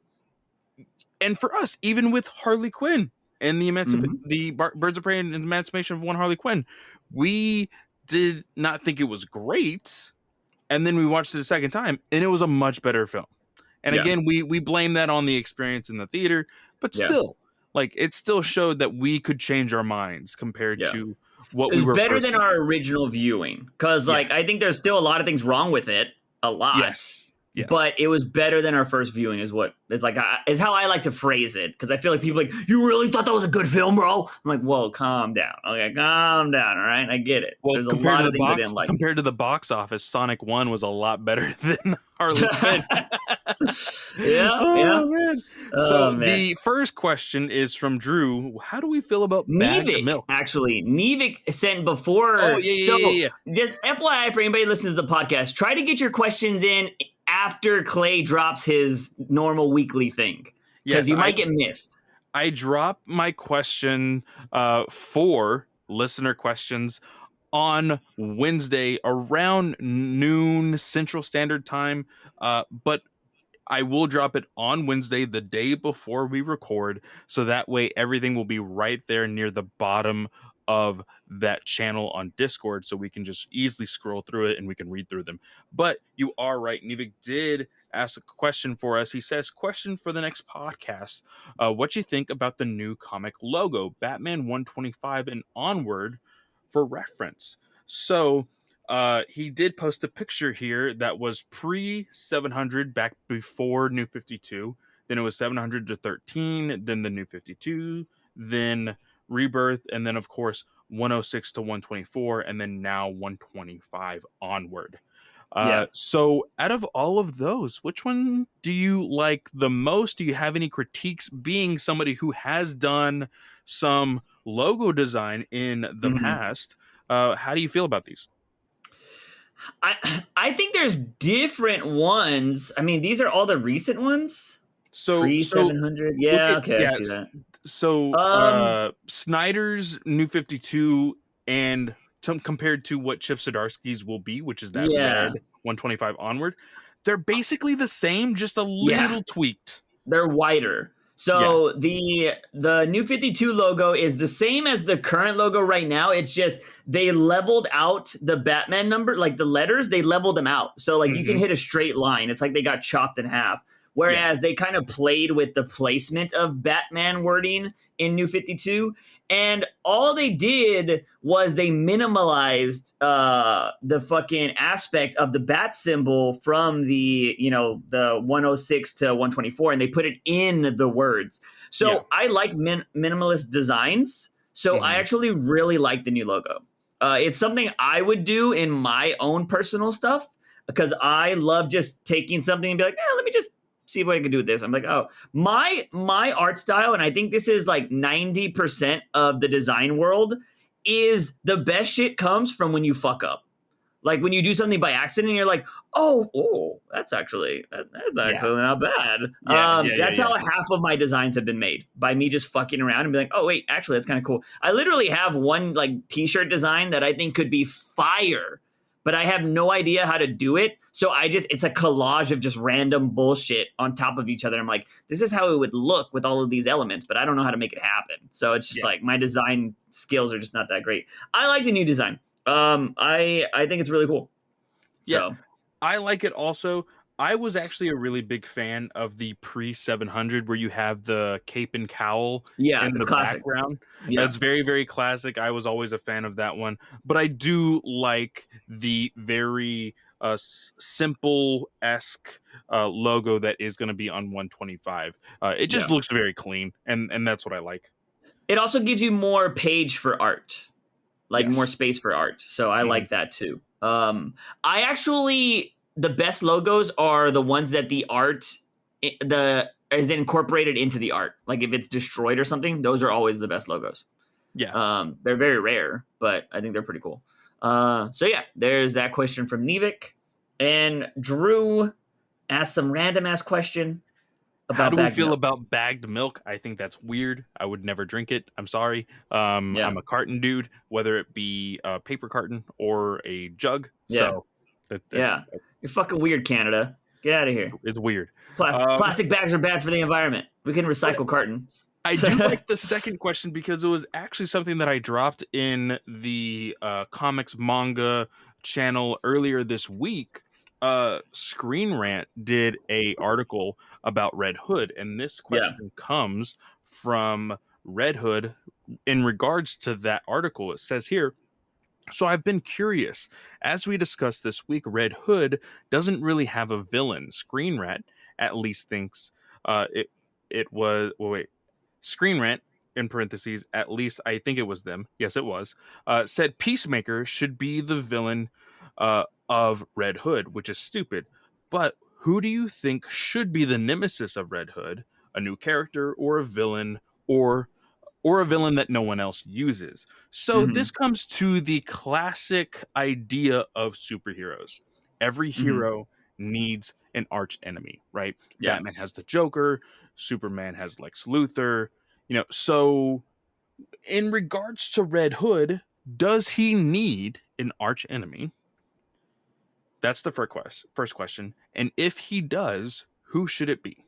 and for us, even with Harley Quinn and the Birds of Prey and Emancipation of One Harley Quinn, we did not think it was great. And then we watched it a second time, and it was a much better film. And again, we blame that on the experience in the theater, but still, like, it still showed that we could change our minds compared to what we were. It was better than our original viewing, because like I think there's still a lot of things wrong with it, a lot. Yes. But it was better than our first viewing, is what it's like. Is how I like to phrase it, because I feel like people are like, you really thought that was a good film, bro? I'm like, whoa, calm down. Okay, calm down. All right, I get it. Well, there's a lot of things I didn't like. Compared to the box office, Sonic 1 was a lot better than Harley Quinn. Man. So the first question is from Drew. How do we feel about bags of milk? Actually, Nevik sent before. Oh, yeah. Just FYI for anybody listening to the podcast, try to get your questions in after Clay drops his normal weekly thing, because you might get missed. I drop my question for listener questions on Wednesday around noon Central Standard Time, but I will drop it on Wednesday, the day before we record, so that way everything will be right there near the bottom of that channel on Discord, so we can just easily scroll through it and we can read through them. But you are right. Nevik did ask a question for us. He says, question for the next podcast. What you think about the new comic logo, Batman 125 and onward, for reference? So he did post a picture here that was pre 700 back before New 52. Then it was 700 to 13, then the New 52, then Rebirth, and then of course 106 to 124, and then now 125 onward. So out of all of those, which one do you like the most? Do you have any critiques, being somebody who has done some logo design in the past? How do you feel about these? I think there's different ones. I mean, these are all the recent ones. So pre 700. I see that. So Snyder's New 52 and compared to what Chip Zdarsky's will be, which is that red 125 onward, they're basically the same, just a little tweaked. They're wider. So the New 52 logo is the same as the current logo right now. It's just they leveled out the Batman number, like the letters, they leveled them out. So like you can hit a straight line. It's like they got chopped in half. Whereas they kind of played with the placement of Batman wording in New 52. And all they did was they minimalized the fucking aspect of the bat symbol from the 106 to 124, and they put it in the words. So I like minimalist designs. So I actually really like the new logo. It's something I would do in my own personal stuff, because I love just taking something and be like, let me just see what I can do with this. I'm like, oh, my art style, and I think this is like 90% of the design world, is the best shit comes from when you fuck up. Like when you do something by accident and you're like, oh, that's actually not bad. That's how half of my designs have been made, by me just fucking around and be like, oh wait, actually that's kind of cool. I literally have one like t-shirt design that I think could be fire, but I have no idea how to do it. So it's a collage of just random bullshit on top of each other. I'm like, this is how it would look with all of these elements, but I don't know how to make it happen. So it's just like my design skills are just not that great. I like the new design. I think it's really cool. So I like it also. I was actually a really big fan of the pre 700 where you have the cape and cowl in the background. That's very, very classic. I was always a fan of that one. But I do like the very simple-esque logo that is going to be on 125. It just looks very clean, and that's what I like. It also gives you more page for art, more space for art. So I like that too. The best logos are the ones that the art, the is incorporated into the art. Like if it's destroyed or something, those are always the best logos. Yeah. They're very rare, but I think they're pretty cool. So yeah, there's that question from Nevik. And Drew asked some random ass question How about do we bagged feel milk. about bagged milk? I think that's weird. I would never drink it. I'm sorry. Yeah. I'm a carton dude, whether it be a paper carton or a jug. Yeah. So that Yeah. You're fucking weird, Canada. Get out of here. it's weird. Plastic bags are bad for the environment. We can But recycle cartons. I do like the second question because it was actually something that I dropped in the comics manga channel earlier this week. Screen Rant did a article about Red Hood, and this Yeah. question comes from Red Hood in regards to that article. It says here, so I've been curious. As we discussed this week, Red Hood doesn't really have a villain. Screen Rant at least thinks it was. Well, wait. Screen Rant, in parentheses, at least I think it was them. Yes, it was. Said Peacemaker should be the villain of Red Hood, which is stupid. But who do you think should be the nemesis of Red Hood? A new character or a villain or a villain that no one else uses. So Mm-hmm. this comes to the classic idea of superheroes. Every Mm-hmm. hero needs an arch enemy, right? Yeah. Batman has the Joker, Superman has Lex Luthor, so in regards to Red Hood, does he need an arch enemy? That's the first question. And if he does, who should it be?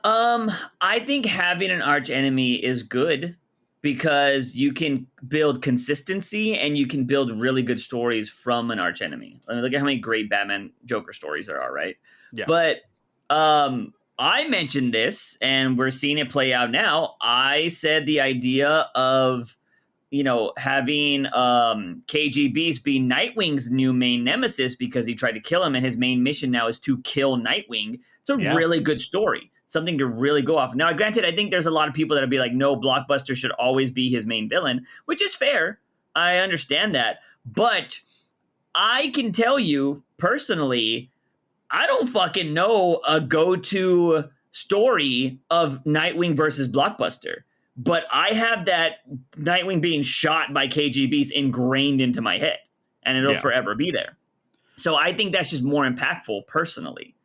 I think having an arch enemy is good because you can build consistency and you can build really good stories from an arch enemy. I mean, look at how many great Batman Joker stories there are, right? Yeah. But I mentioned this and we're seeing it play out now. I said the idea of having KG Beast be Nightwing's new main nemesis because he tried to kill him, and his main mission now is to kill Nightwing. It's a Yeah. really good story, something to really go off. Now, granted, I think there's a lot of people that'll be like, no, Blockbuster should always be his main villain, which is fair. I understand that. But I can tell you personally, I don't fucking know a go-to story of Nightwing versus Blockbuster. But I have that Nightwing being shot by KGBs ingrained into my head, and it'll Yeah. forever be there. So I think that's just more impactful personally.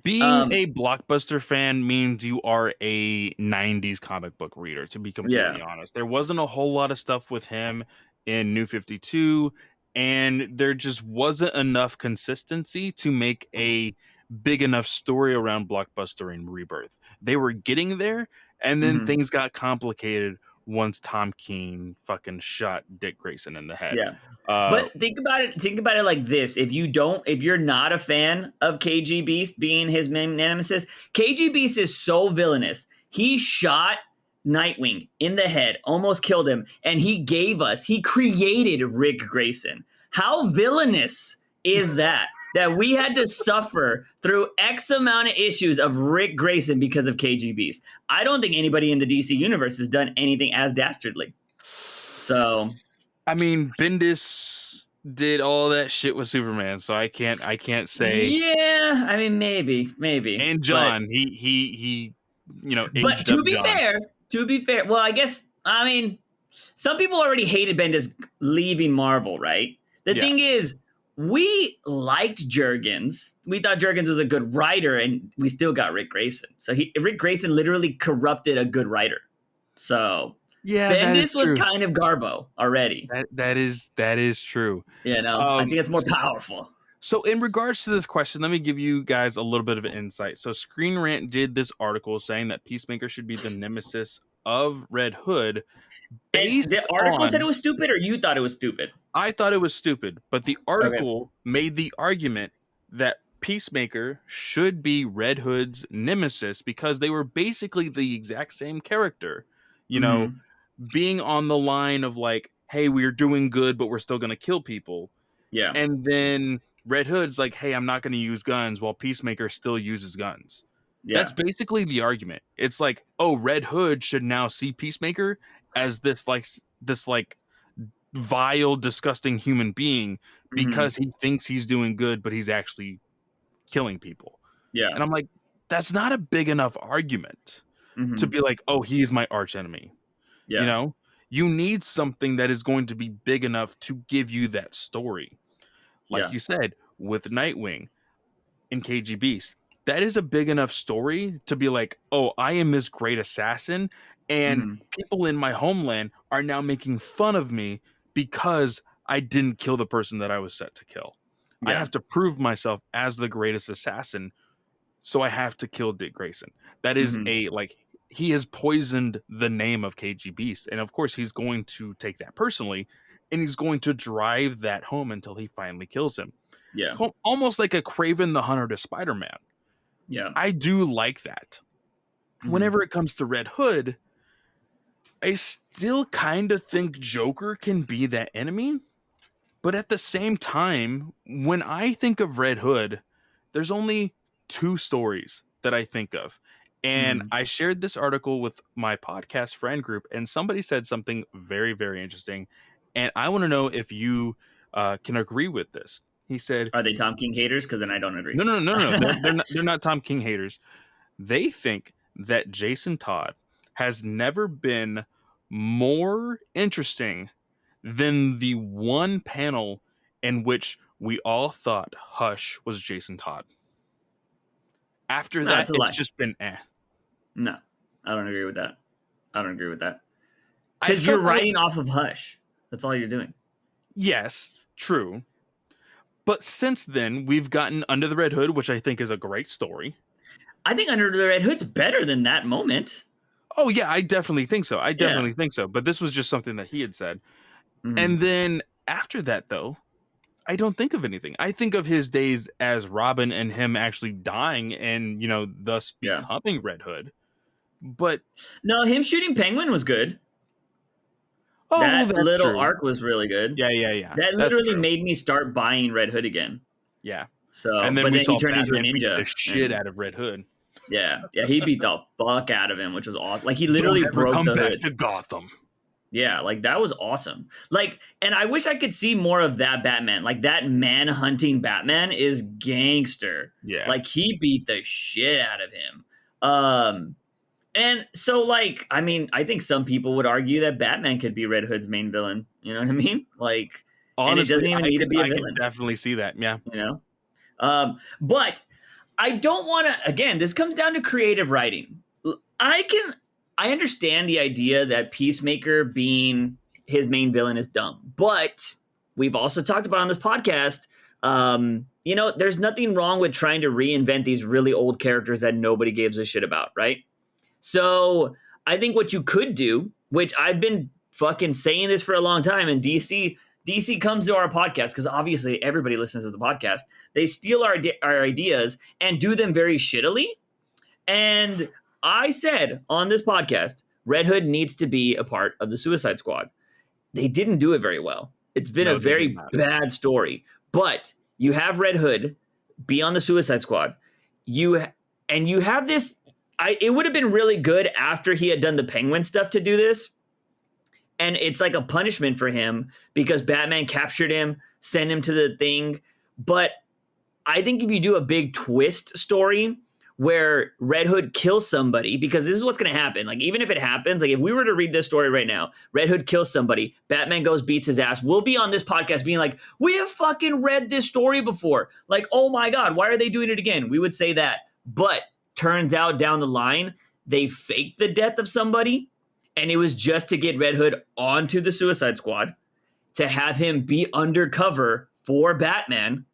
Being a Blockbuster fan means you are a 90s comic book reader, to be completely honest. There wasn't a whole lot of stuff with him in New 52, and there just wasn't enough consistency to make a big enough story around Blockbuster in Rebirth. They were getting there, and then things got complicated once Tom King fucking shot Dick Grayson in the head. Yeah. But think about it like this. If you're not a fan of KG Beast being his main nemesis, KG Beast is so villainous. He shot Nightwing in the head, almost killed him, and he created Rick Grayson. How villainous is that? That we had to suffer through X amount of issues of Rick Grayson because of KG Beast. I don't think anybody in the DC universe has done anything as dastardly. So I mean, Bendis did all that shit with Superman, so I can't say. Yeah, I mean, maybe. And John, he But aged up John. To be fair, well, I mean, some people already hated Bendis leaving Marvel, right? The thing is, we liked Jurgens. We thought Jurgens was a good writer, and we still got Rick Grayson. So Rick Grayson literally corrupted a good writer. So Yeah, Bendis was kind of Garbo already. That is true. I think it's more powerful. So in regards to this question, let me give you guys a little bit of an insight. So Screen Rant did this article saying that Peacemaker should be the nemesis of Red Hood. And the article said it was stupid, or you thought it was stupid? I thought it was stupid, but the article made the argument that Peacemaker should be Red Hood's nemesis because they were basically the exact same character. Being on the line of like, hey, we're doing good, but we're still going to kill people. Yeah. And then Red Hood's like, hey, I'm not going to use guns, while Peacemaker still uses guns. Yeah. That's basically the argument. It's like, oh, Red Hood should now see Peacemaker as this vile, disgusting human being because he thinks he's doing good, but he's actually killing people. Yeah. And I'm like, that's not a big enough argument to be like, oh, he's my arch enemy. Yeah. You know, you need something that is going to be big enough to give you that story. Like you said, with Nightwing and KG Beast, that is a big enough story to be like, oh, I am this great assassin, and people in my homeland are now making fun of me because I didn't kill the person that I was set to kill. I have to prove myself as the greatest assassin, so I have to kill Dick Grayson. That is he has poisoned the name of KG Beast, and of course he's going to take that personally, and he's going to drive that home until he finally kills him. Yeah. Almost like a Kraven the Hunter to Spider-Man. Yeah. I do like that. Whenever it comes to Red Hood, I still kind of think Joker can be that enemy. But at the same time, when I think of Red Hood, there's only 2 stories that I think of. And I shared this article with my podcast friend group, and somebody said something very, very interesting. And I want to know if you can agree with this. He said, "Are they Tom King haters? Because then I don't agree." No. They're not Tom King haters. They think that Jason Todd has never been more interesting than the one panel in which we all thought Hush was Jason Todd. After No, that, it's a it's lie. just been No, I don't agree with that. Because you're writing off of Hush. That's all you're doing. Yes, true. But since then, we've gotten Under the Red Hood, which I think is a great story. I think Under the Red Hood's better than that moment. Oh, yeah, I definitely think so. Think so. But this was just something that he had said. And then after that, though, I don't think of anything. I think of his days as Robin and him actually dying and, thus becoming Red Hood. But no, him shooting Penguin was good. Oh, that little arc was really good. Yeah. That literally made me start buying Red Hood again. Yeah. So, and then but then he turned into a ninja. Beat the shit out of Red Hood. Yeah, he beat the fuck out of him, which was awesome. Like he literally broke the back hood to Gotham. Yeah, like that was awesome. Like, and I wish I could see more of that Batman. Like that man hunting Batman is gangster. Yeah, like he beat the shit out of him. And so like, I mean, I think some people would argue that Batman could be Red Hood's main villain. You know what I mean? Like, honestly, and it doesn't even need to be a villain. I can definitely see that. Yeah, but I don't want to. Again, this comes down to creative writing. I understand the idea that Peacemaker being his main villain is dumb, but we've also talked about on this podcast, there's nothing wrong with trying to reinvent these really old characters that nobody gives a shit about, right? So I think what you could do, which I've been fucking saying this for a long time, and DC comes to our podcast because obviously everybody listens to the podcast. They steal our ideas and do them very shittily. And I said on this podcast, Red Hood needs to be a part of the Suicide Squad. They didn't do it very well. It's been a very bad story. But you have Red Hood be on the Suicide Squad. You have this. It would have been really good after he had done the Penguin stuff to do this. And it's like a punishment for him because Batman captured him, sent him to the thing. But I think if you do a big twist story where Red Hood kills somebody, because this is what's going to happen. Like, even if it happens, like if we were to read this story right now, Red Hood kills somebody, Batman goes, beats his ass. We'll be on this podcast being like, we have fucking read this story before. Like, oh my God, why are they doing it again? We would say that. But turns out down the line, they faked the death of somebody. And it was just to get Red Hood onto the Suicide Squad, to have him be undercover for Batman.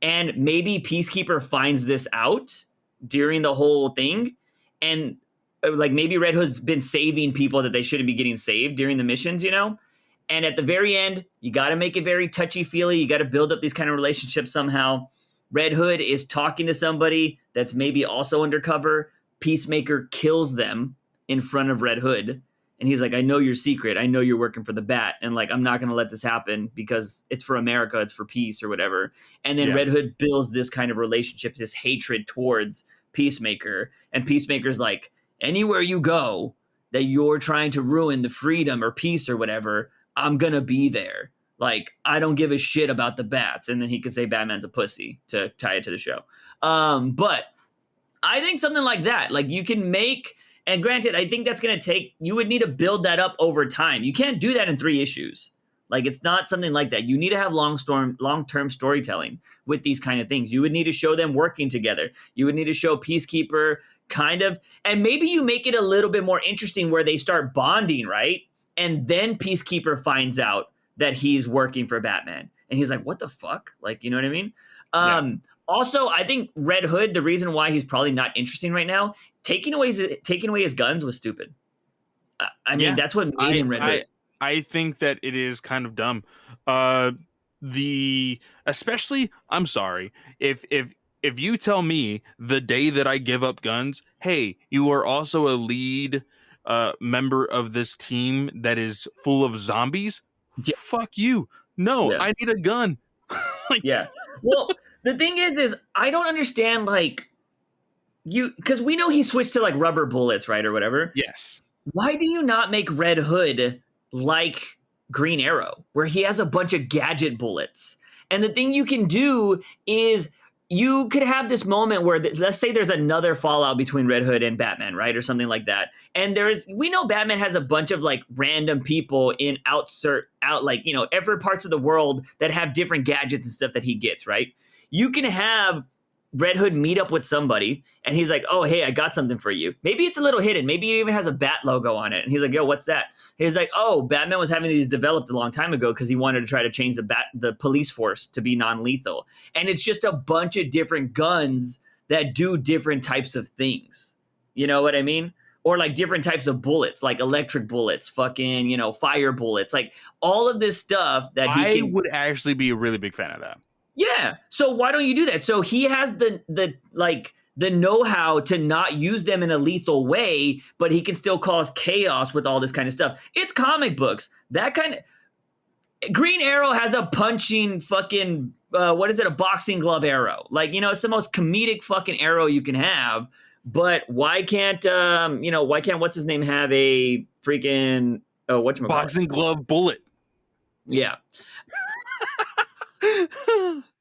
And maybe Peacekeeper finds this out during the whole thing, and like maybe Red Hood's been saving people that they shouldn't be getting saved during the missions, and at the very end you got to make it very touchy-feely. You got to build up these kind of relationships somehow. Red Hood is talking to somebody that's maybe also undercover. Peacemaker kills them in front of Red Hood, and he's like, I know your secret, I know you're working for the Bat, and like I'm not going to let this happen because it's for America, it's for peace or whatever. And then Red Hood builds this kind of relationship, this hatred towards Peacemaker, and Peacemaker's like, anywhere you go that you're trying to ruin the freedom or peace or whatever, I'm gonna be there. Like, I don't give a shit about the Bats. And then he could say Batman's a pussy to tie it to the show. But I think something like that. Like you can make, and granted, I think that's going to take, you would need to build that up over time. You can't do that in 3 issues. Like it's not something like that. You need to have long-term storytelling with these kind of things. You would need to show them working together. You would need to show Peacekeeper kind of, and maybe you make it a little bit more interesting where they start bonding, right? And then Peacekeeper finds out that he's working for Batman. And he's like, what the fuck? Like, you know what I mean? Yeah. Also, I think Red Hood, the reason why he's probably not interesting right now, taking away his guns was stupid. I mean, that's what made him Red Hood. I think that it is kind of dumb. Especially, I'm sorry, if you tell me the day that I give up guns, hey, you are also a lead member of this team that is full of zombies. Yeah. Fuck you. No, Yeah. I need a gun. Yeah. Well, the thing is I don't understand, like, because we know he switched to like rubber bullets, right, or whatever. Yes. Why do you not make Red Hood like Green Arrow, where he has a bunch of gadget bullets? And the thing you can do is you could have this moment where, let's say there's another fallout between Red Hood and Batman, right, or something like that. And we know Batman has a bunch of like random people in like, you know, every parts of the world that have different gadgets and stuff that he gets, right? You can have Red Hood meet up with somebody and he's like, oh, hey, I got something for you. Maybe it's a little hidden. Maybe it even has a bat logo on it. And he's like, yo, what's that? He's like, oh, Batman was having these developed a long time ago because he wanted to try to change the police force to be non-lethal. And it's just a bunch of different guns that do different types of things. You know what I mean? Or like different types of bullets, like electric bullets, fucking, you know, fire bullets, like all of this stuff that I would actually be a really big fan of that. Yeah. So why don't you do that? So he has the know-how to not use them in a lethal way, but he can still cause chaos with all this kind of stuff. It's comic books. That kind of Green Arrow has a punching fucking a boxing glove arrow. Like, you know, it's the most comedic fucking arrow you can have. But why can't what's his name have a freaking boxing glove bullet? Yeah.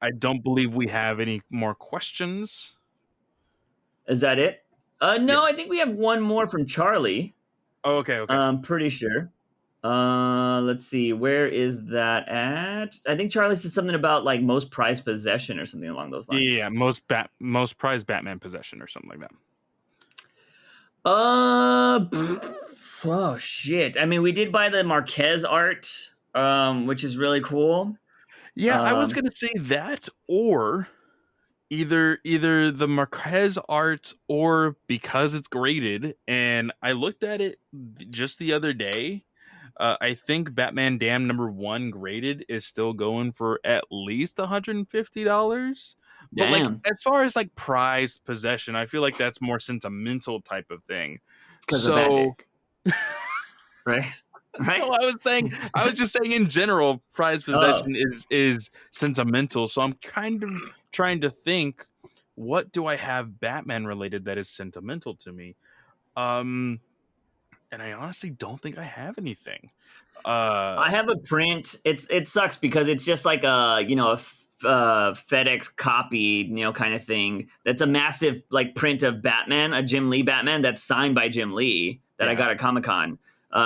I don't believe we have any more questions. Is that it? No, yeah. I think we have one more from Charlie. Oh, okay. I'm pretty sure. Let's see. Where is that at? I think Charlie said something about like most prized possession or something along those lines. Yeah, most prized Batman possession or something like that. Oh shit. I mean, we did buy the Marquez art, which is really cool. Yeah, I was gonna say that, or either the Marquez art, or because it's graded. And I looked at it just the other day. I think Batman Damn #1 graded is still going for at least $150. But like, as far as like prized possession, I feel like that's more sentimental type of thing. Because of that dick. Right? Right? No, I was just saying in general, prized possession is sentimental. So I'm kind of trying to think, what do I have Batman related that is sentimental to me? And I honestly don't think I have anything. I have a print. It sucks because it's just like a FedEx copy, you know, kind of thing. That's a massive like print of Batman, a Jim Lee Batman that's signed by Jim Lee that I got at Comic-Con.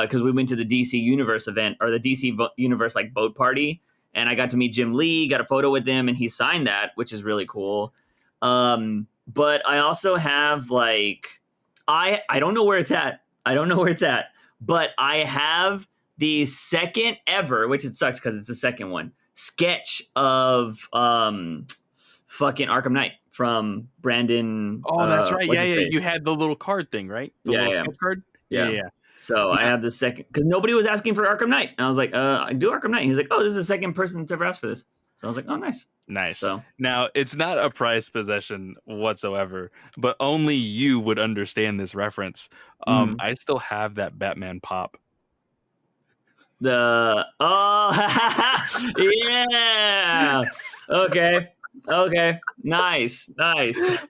Because we went to the DC Universe event, or the DC Universe like boat party, and I got to meet Jim Lee, got a photo with him, and he signed that, which is really cool. But I also have like I don't know where it's at. But I have the second ever, which it sucks because it's the second one, sketch of fucking Arkham Knight from Brandon. Oh, that's right. Yeah. You had the little card thing, right? The little sketch card. Yeah. So I have the second, because nobody was asking for Arkham Knight. And I was like, I do Arkham Knight. And he's like, oh, this is the second person that's ever asked for this. So I was like, oh, nice. Nice. So now, it's not a prized possession whatsoever, but only you would understand this reference. I still have that Batman pop. Yeah. Okay. Nice.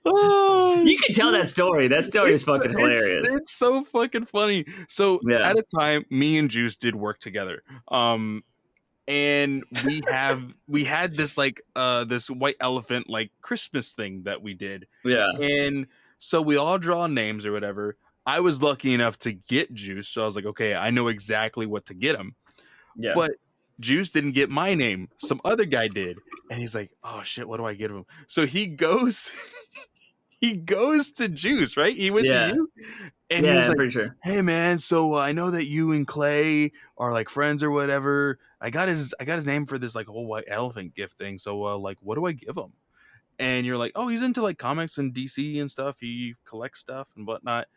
Oh, you can tell that story. That story is fucking hilarious. It's so fucking funny. So at a time, me and Juice did work together. And we had this like this white elephant like Christmas thing that we did. Yeah. And So we all draw names or whatever. I was lucky enough to get Juice, so I was like, okay, I know exactly what to get him. Yeah. But Juice didn't get my name. Some other guy did. And he's like, oh shit, what do I get him? So he goes he goes to Juice, right? He went to Yeah. you. And he Yeah, was I'm like, pretty sure. hey man, so I know that you and Clay are like friends or whatever. I got his name for this like whole white elephant gift thing. So like what do I give him? And you're like, oh, he's into like comics and DC and stuff. He collects stuff and whatnot.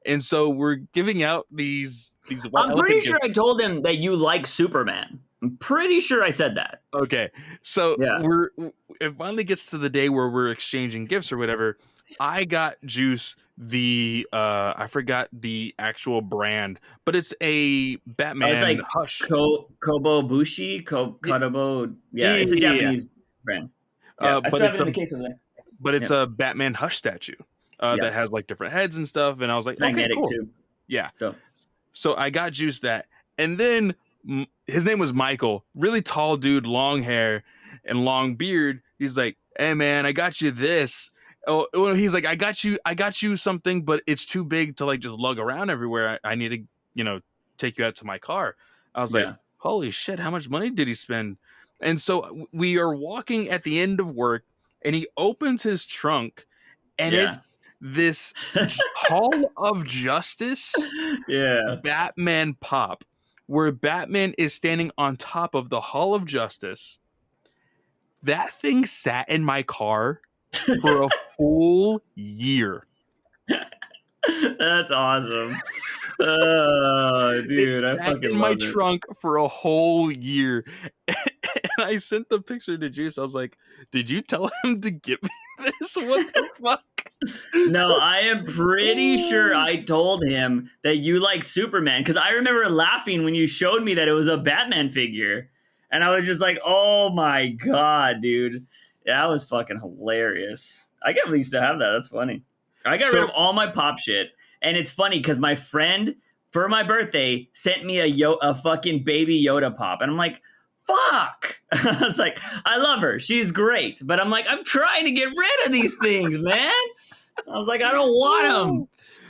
And so we're giving out these white I'm pretty elephant sure gifts. I told him that you like Superman. I'm pretty sure I said that. Okay, so Yeah. it finally gets to the day where we're exchanging gifts or whatever. I got Juice the I forgot the actual brand, but it's a It's Batman like Hush. Kobobushi, Yeah, Kodobo. Yeah, it's a yeah. Japanese brand. Yeah, I But still have it's it in the case over there. but it's Yeah. a Batman Hush statue Yeah. that has like different heads and stuff. And I was like, It's okay, magnetic cool, too. yeah. So So I got Juice that, and then his name was Michael, really tall dude, long hair and long beard. He's like, "Hey man, I got you this." Oh, well, he's like, I got you something, but it's too big to like just lug around everywhere. I need to, take you out to my car." I was like, yeah. "Holy shit, how much money did he spend?" And so we are walking at the end of work, and he opens his trunk, and Yeah. it's this Hall of Justice Yeah. Batman pop, where Batman is standing on top of the Hall of Justice. That thing sat in my car for a full year. That's awesome. Oh, It dude, I sat fucking in my love it. trunk for a whole year. And I sent the picture to Juice. I was like, did you tell him to give me this? What the fuck? No, I am pretty sure I told him that you like Superman because I remember laughing when you showed me that it was a Batman figure. And I was just like, oh my God, dude. That was fucking hilarious. I can't believe you still have that. That's funny. I got rid of So all my pop shit. And it's funny because my friend, for my birthday, sent me a fucking baby Yoda pop. And I'm like, fuck. I was like, I love her. She's great. But I'm like, I'm trying to get rid of these things, man. I was like, I don't want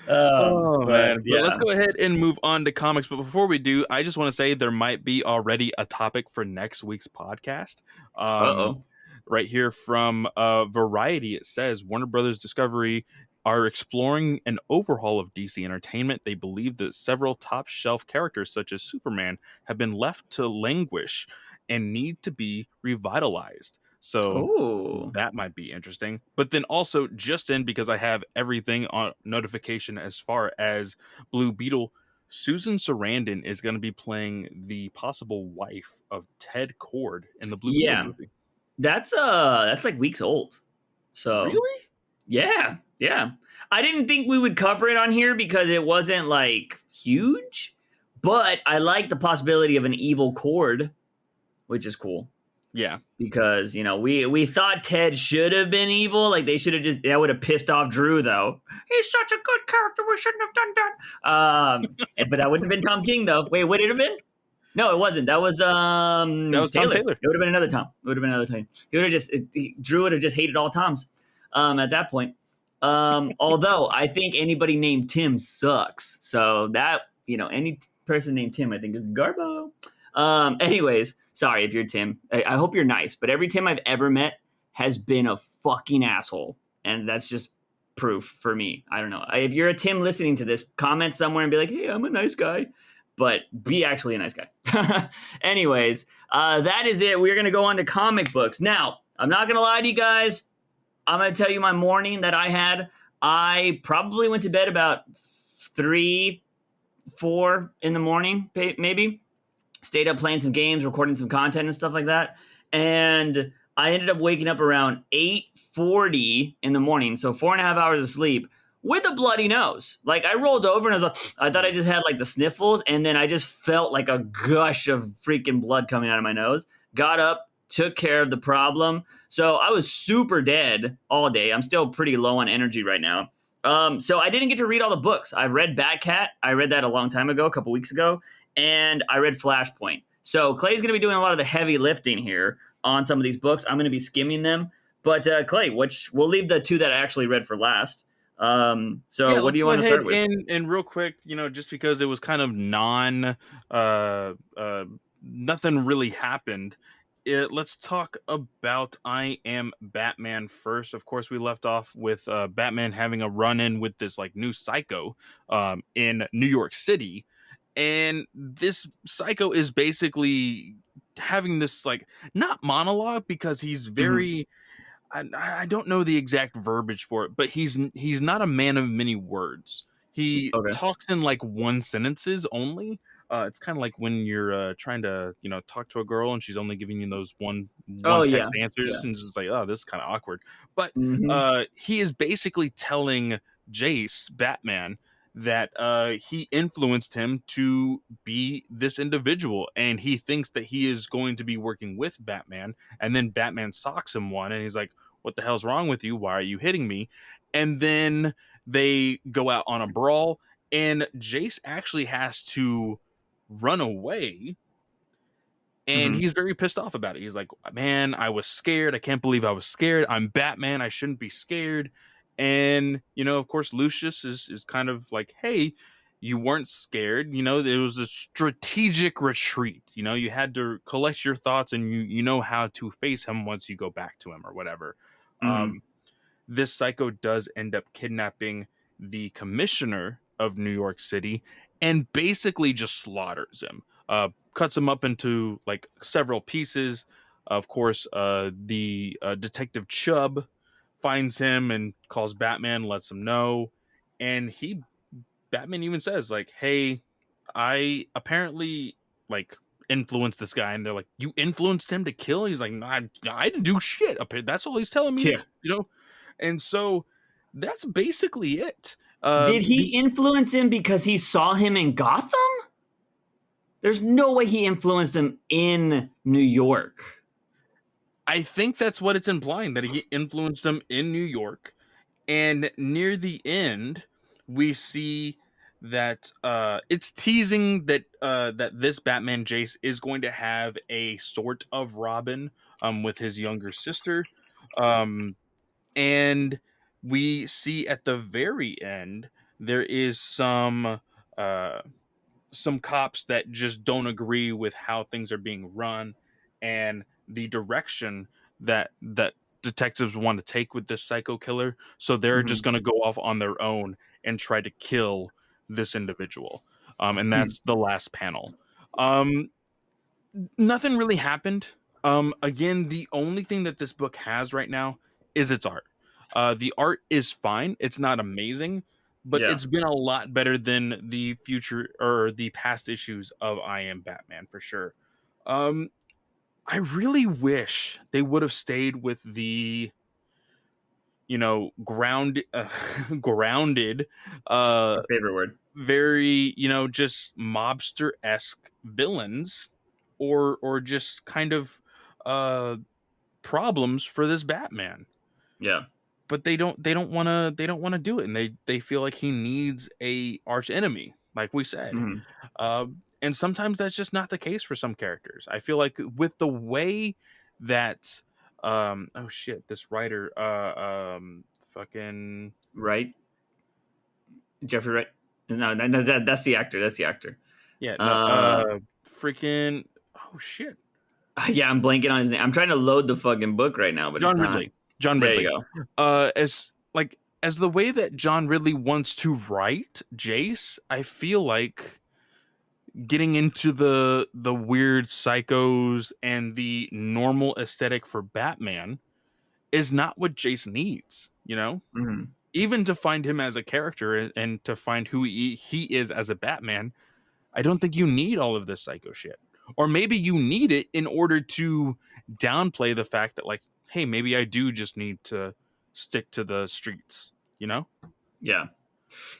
oh but man, but let's yeah. go ahead and move on to comics. But before we do, I just want to say there might be already a topic for next week's podcast. Uh-oh. Right here from Variety, it says Warner Brothers Discovery are exploring an overhaul of DC Entertainment. They believe that several top shelf characters, such as Superman, have been left to languish and need to be revitalized. So Oh. that might be interesting. But then also, just in because I have everything on notification as far as Blue Beetle, Susan Sarandon is going to be playing the possible wife of Ted Kord in the Blue Beetle Yeah. movie. That's like weeks old. So Really? yeah. Yeah. I didn't think we would cover it on here because it wasn't like huge, but I like the possibility of an evil Kord, which is cool. Yeah. Because we thought Ted should have been evil, like they should have that would have pissed off Drew though. He's such a good character, we shouldn't have done that. But that wouldn't have been Tom King though. Wait, would it have been? No, it wasn't. That was Tom Taylor. It would have been another Tom. He would have just Drew would have just hated all Toms at that point. Although I think anybody named Tim sucks, so that any person named Tim I think is garbo. Anyways, sorry if you're Tim. I hope you're nice, but every Tim I've ever met has been a fucking asshole, and that's just proof for me. I don't know. If you're a Tim listening to this, comment somewhere and be like, "Hey, I'm a nice guy," but be actually a nice guy. Anyways, that is it. We're gonna go on to comic books now. I'm not gonna lie to you guys. I'm gonna tell you my morning that I had. I probably went to bed about 3, 4 in the morning, maybe. Stayed up playing some games, recording some content and stuff like that. And I ended up waking up around 8:40 in the morning. So 4.5 hours of sleep with a bloody nose. Like I rolled over and I thought I just had like the sniffles. And then I just felt like a gush of freaking blood coming out of my nose. Got up, took care of the problem. So I was super dead all day. I'm still pretty low on energy right now. So I didn't get to read all the books. I read Batcat. I read that a long time ago, a couple weeks ago. And I read Flashpoint. So Clay's going to be doing a lot of the heavy lifting here on some of these books. I'm going to be skimming them. But Clay, we'll leave the 2 that I actually read for last. So Yeah, what let's do you go want to ahead start with? and real quick, just because it was kind of uh, uh, nothing really happened. Let's talk about I Am Batman first. Of course, we left off with Batman having a run in with this like new psycho in New York City, and this psycho is basically having this like not monologue because he's Hmm. very I don't know the exact verbiage for it, but he's not a man of many words. He Okay. talks in like one sentences only. It's kind of like when you're trying to talk to a girl and she's only giving you those Oh one yeah, text yeah. answers and it's just like, oh, this is kind of awkward. But Hmm. he is basically telling Jace Batman that he influenced him to be this individual, and he thinks that he is going to be working with Batman, and then Batman socks him one, and he's like, what the hell's wrong with you? Why are you hitting me? And then they go out on a brawl, and Jace actually has to run away. And Hmm. he's very pissed off about it. He's like, man, I was scared. I can't believe I was scared. I'm Batman. I shouldn't be scared. And, of course, Lucius is kind of like, hey, you weren't scared. It was a strategic retreat. You had to collect your thoughts and you know how to face him once you go back to him or whatever. Hmm. Um, this psycho does end up kidnapping the commissioner of New York City and basically just slaughters him. Cuts him up into like several pieces. Of course, the detective Chubb finds him and calls Batman, lets him know, and Batman even says like, "Hey, I apparently like influenced this guy," and they're like, "You influenced him to kill?" He's like, no, I didn't do shit. That's all he's telling me. Yeah. And so that's basically it. Did he The influence him because he saw him in Gotham? There's no way he influenced him in New York. I think that's what it's implying, that he influenced him in New York. And near the end, we see that it's teasing that this Batman Jace is going to have a sort of Robin with his younger sister. Um, and we see at the very end there is uh some cops that just don't agree with how things are being run and the direction that detectives want to take with this psycho killer, so they're just Hmm. going to go off on their own and try to kill this individual. And that's the last panel. um Nothing really happened. Again, the only thing that this book has right now is its art. The art is fine. It's not amazing, but Yeah. it's been a lot better than the future or the past issues of I Am Batman for sure. Um, I really wish they would have stayed with the grounded, My favorite word. very just mobster esque villains, or just kind of uh problems for this Batman. Yeah. But they don't want to do it, and they feel like he needs a arch enemy, like we said. Hmm. And sometimes that's just not the case for some characters. I feel like with the way that oh shit, this writer fucking Right. Jeffrey Wright. No, that's the actor. That's the actor. yeah, no, Uh, freaking oh shit, yeah, I'm blanking on his name. I'm trying to load the fucking book right now, but it's John not. Ridley. John There you Ridley. go. As the way that John Ridley wants to write Jace, I feel like getting into the weird psychos and the normal aesthetic for Batman is not what Jace needs, Hmm. Even to find him as a character and to find who he is as a Batman, I don't think you need all of this psycho shit. Or maybe you need it in order to downplay the fact that, like, hey, maybe I do just need to stick to the streets, you know? Yeah.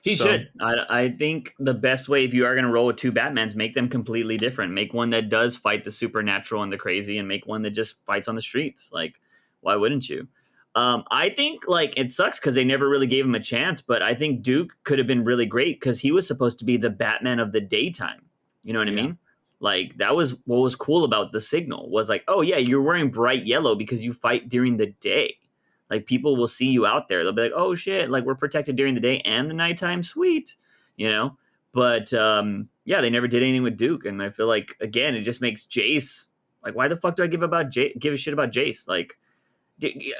He So, should. I think the best way, if you are going to roll with two Batmans, make them completely different. Make one that does fight the supernatural and the crazy, and make one that just fights on the streets. Like, why wouldn't you? I think like it sucks because they never really gave him a chance, but I think Duke could have been really great because he was supposed to be the Batman of the daytime. You know what I yeah. mean? Like that was what was cool about the signal was like, oh yeah, you're wearing bright yellow because you fight during the day. Like people will see you out there. They'll be like, "Oh shit, like we're protected during the day and the nighttime. Sweet." You know? But yeah, they never did anything with Duke, and I feel like again, it just makes Jace like, why the fuck do I give a shit about Jace? Like,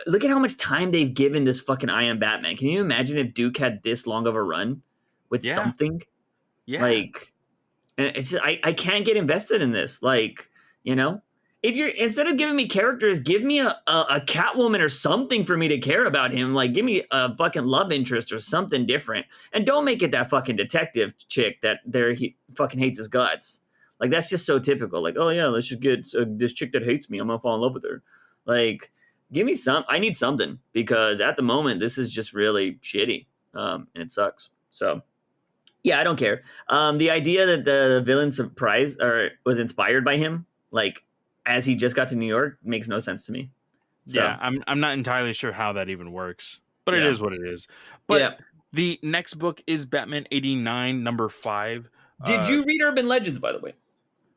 look at how much time they've given this fucking I Am Batman. Can you imagine if Duke had this long of a run with Yeah. something? Yeah. Like, and it's just, I can't get invested in this. Like, you know, if you're instead of giving me characters, give me a Catwoman or something for me to care about him. Like, give me a fucking love interest or something different, and don't make it that fucking detective chick that he fucking hates his guts. Like, that's just so typical. Like, oh yeah, let's just get this chick that hates me. I'm gonna fall in love with her. Like, give me some. I need something because at the moment this is just really shitty, and it sucks. So yeah, I don't care. The idea that the villain surprised or was inspired by him, like as he just got to New York, makes no sense to me. Yeah, So I'm not entirely sure how that even works, but it yeah, is what it is. But yeah. the next book is Batman 89 number 5. Did you read Urban Legends, by the way?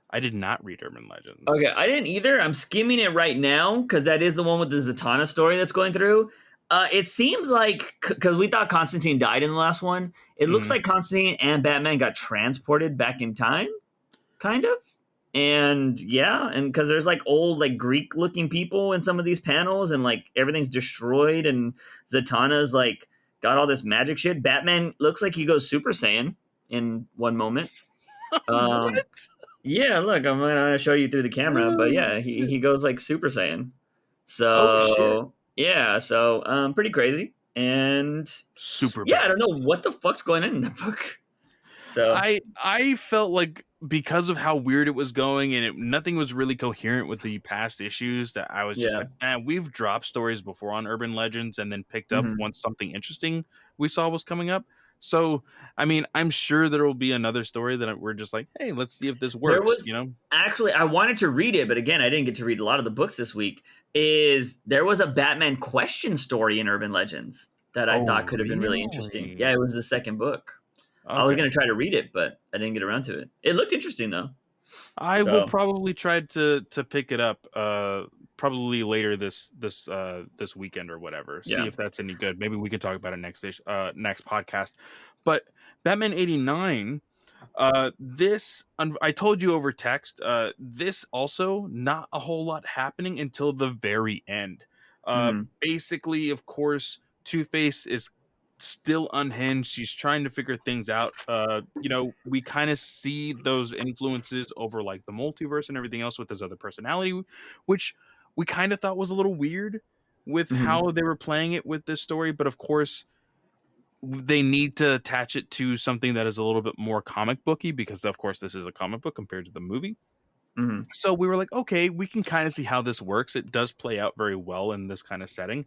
I did not read Urban Legends. Okay, I didn't either. I'm skimming it right now because that is the one with the Zatanna story that's going through. It seems like because we thought Constantine died in the last one, it looks Mhm. like Constantine and Batman got transported back in time, kind of. And yeah, and because there's like old like Greek looking people in some of these panels, and like everything's destroyed, and Zatanna's like got all this magic shit. Batman looks like he goes Super Saiyan in one moment. Um, What? yeah, look, I'm gonna show you through the camera, but Oh yeah, shit. he goes like Super Saiyan. Oh shit. So yeah, so pretty crazy, and Super yeah, I don't bad. know what the fuck's going on in that book. So I felt like because of how weird it was going and nothing was really coherent with the past issues that I was just yeah, like, man, we've dropped stories before on Urban Legends and then picked up hmm once something interesting we saw was coming up. So, I mean, I'm sure there will be another story that we're just like, hey, let's see if this there works, you was know? actually I wanted to read it, but again, I didn't get to read a lot of the books this week. Is there was a Batman question story in Urban Legends that I Oh, thought could have been really interesting. Yeah, really? it was the second book. I was Okay. gonna try to read it, but I didn't get around to it. It looked interesting though. I will So probably try to pick it up probably later this weekend or whatever. See yeah. if that's any good. Maybe we can talk about it next podcast. But Batman 89 I told you over text, this also not a whole lot happening until the very end. hmm Basically, of course, Two-Face is still unhinged. She's trying to figure things out. We kind of see those influences over like the multiverse and everything else with his other personality, which we kind of thought was a little weird with hmm how they were playing it with this story. But of course, they need to attach it to something that is a little bit more comic booky because of course this is a comic book compared to the movie. hmm So we were like, okay, we can kind of see how this works. It does play out very well in this kind of setting.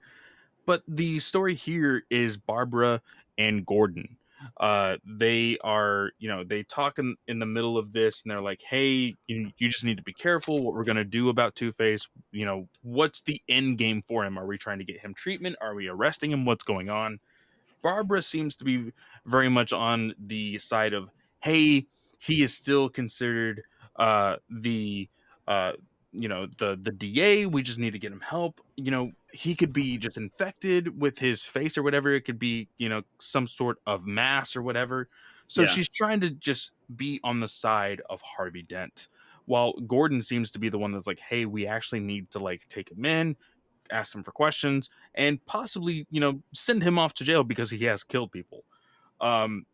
But the story here is Barbara and Gordon. They are, they talk in the middle of this and they're like, hey, you just need to be careful what we're going to do about Two-Face. What's the end game for him? Are we trying to get him treatment? Are we arresting him? What's going on? Barbara seems to be very much on the side of, hey, he is still considered the uh, the DA. We just need to get him help. He could be just infected with his face or whatever. It could be some sort of mass or whatever. So Yeah. she's trying to just be on the side of Harvey Dent. While Gordon seems to be the one that's like, hey, we actually need to like take him in, ask him for questions, and possibly, send him off to jail because he has killed people. Um,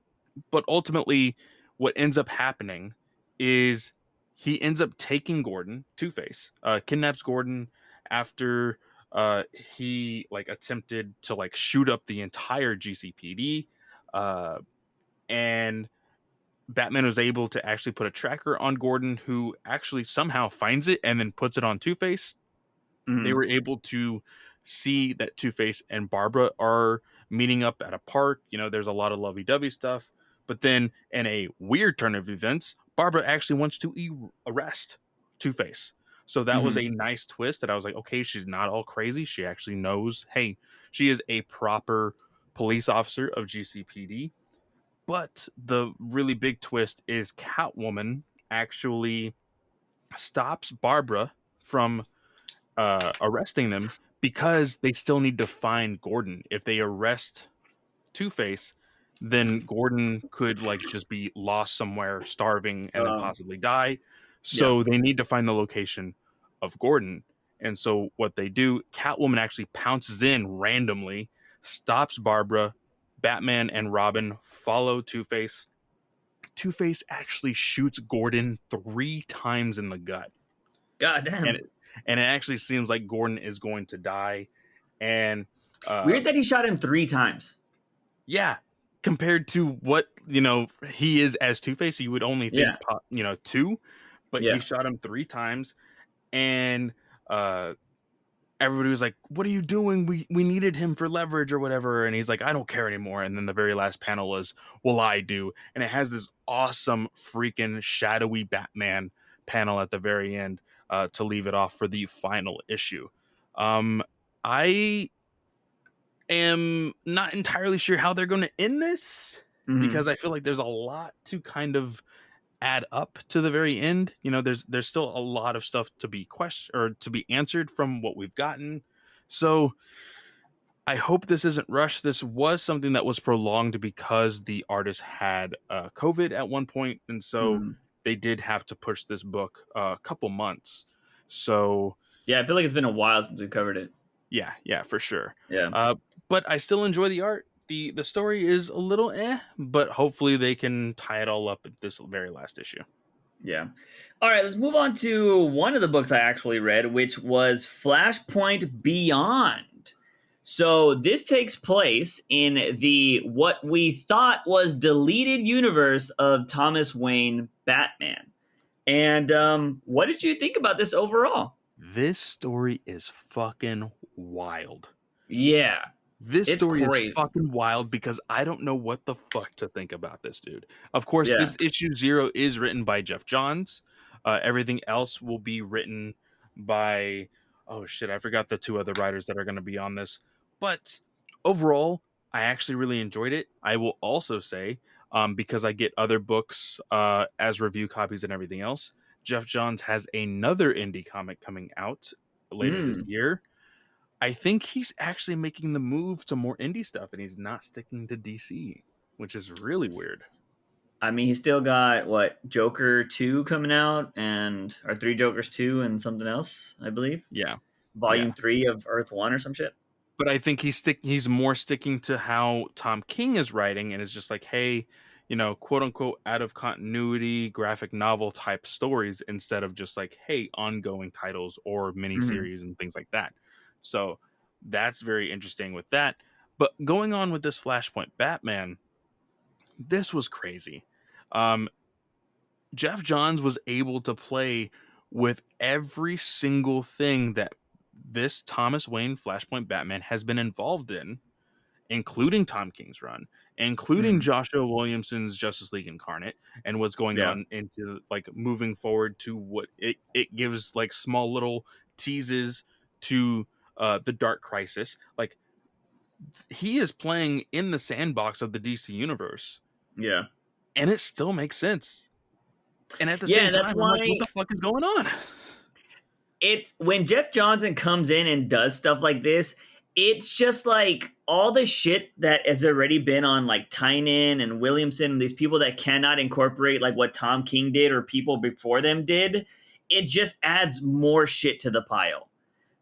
but ultimately, what ends up happening is he ends up taking Gordon, Two Face, kidnaps Gordon after he like attempted to like shoot up the entire GCPD, uh, and Batman was able to actually put a tracker on Gordon, who actually somehow finds it and then puts it on Two Face. They hmm were able to see that Two-Face and Barbara are meeting up at a park. There's a lot of lovey-dovey stuff. But then, in a weird turn of events, Barbara actually wants to arrest Two-Face. So that was hmm a nice twist that I was like, okay, she's not all crazy. She actually knows, hey, she is a proper police officer of GCPD. But the really big twist is Catwoman actually stops Barbara from arresting them because they still need to find Gordon. If they arrest Two-Face, then Gordon could like just be lost somewhere, starving, and then possibly die. Yeah. So they need to find the location of Gordon. And so what they do, Catwoman actually pounces in randomly, stops Barbara, Batman and Robin follow Two-Face. Two-Face actually shoots Gordon 3 times in the gut. God And damn. it actually seems like Gordon is going to die. And Weird that he shot him 3 times. yeah, compared to what he is as Two-Face, you would only think Yeah. 2, but he Yeah. shot him 3 times. And everybody was like, what are you doing? We needed him for leverage or whatever. And he's like, I don't care anymore. And then the very last panel was, well, I do. And it has this awesome freaking shadowy Batman panel at the very end to leave it off for the final issue. I am not entirely sure how they're going to end this, because I feel like there's a lot to kind of add up to the very end. There's still a lot of stuff to be questioned or to be answered from what we've gotten. So I hope this isn't rushed. This was something that was prolonged because the artist had COVID at one point, and so they did have to push this book a couple months. So yeah, I feel like it's been a while since we covered it. Yeah, for sure. Yeah. But I still enjoy the art. The story is a little but hopefully they can tie it all up at this very last issue. Yeah. All right, let's move on to one of the books I actually read, which was Flashpoint Beyond. So this takes place in the what we thought was deleted universe of Thomas Wayne Batman. And what did you think about this overall? This story is fucking wild. Yeah. This story is fucking wild because I don't know what the fuck to think about this, dude. Of course, this issue 0 is written by Jeff Johns. Everything else will be written by, oh shit, I forgot the 2 other writers that are going to be on this. But overall, I actually really enjoyed it. I will also say, because I get other books as review copies and everything else, Jeff Johns has another indie comic coming out later this year. I think he's actually making the move to more indie stuff, and he's not sticking to DC, which is really weird. I mean, he's still got Joker 2 coming out, or 3 Jokers 2 and something else, I believe. Yeah. Volume 3 of Earth 1 or some shit. But I think he's more sticking to how Tom King is writing, and is just like, hey, quote unquote out of continuity graphic novel type stories, instead of just like, hey, ongoing titles or miniseries and things like that. So that's very interesting with that. But going on with this Flashpoint Batman, this was crazy. Jeff Johns was able to play with every single thing that this Thomas Wayne Flashpoint Batman has been involved in, including Tom King's run, including Joshua Williamson's Justice League Incarnate, and what's going on into like moving forward to what it gives like small little teases to the Dark Crisis. Like, he is playing in the sandbox of the DC universe. Yeah. And it still makes sense. And at the same time, I'm like, what the fuck is going on? It's when Jeff Johnson comes in and does stuff like this, it's just like all the shit that has already been on like Tynan and Williamson and these people that cannot incorporate like what Tom King did or people before them did. It just adds more shit to the pile.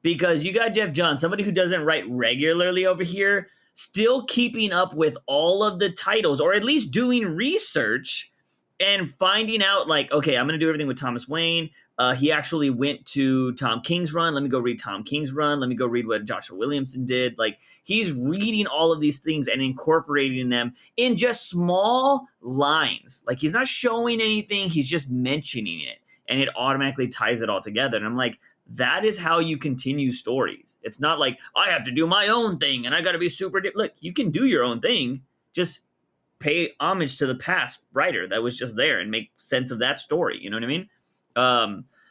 Because you got Jeff Johns, somebody who doesn't write regularly over here, still keeping up with all of the titles, or at least doing research and finding out, like, okay, I'm going to do everything with Thomas Wayne. He actually went to Tom King's run. Let me go read Tom King's run. Let me go read what Joshua Williamson did. Like, he's reading all of these things and incorporating them in just small lines. Like, he's not showing anything. He's just mentioning it. And it automatically ties it all together. And I'm like, that is how you continue stories. It's not like, I have to do my own thing and I got to be super... Look, you can do your own thing. Just pay homage to the past writer that was just there and make sense of that story. You know what I mean?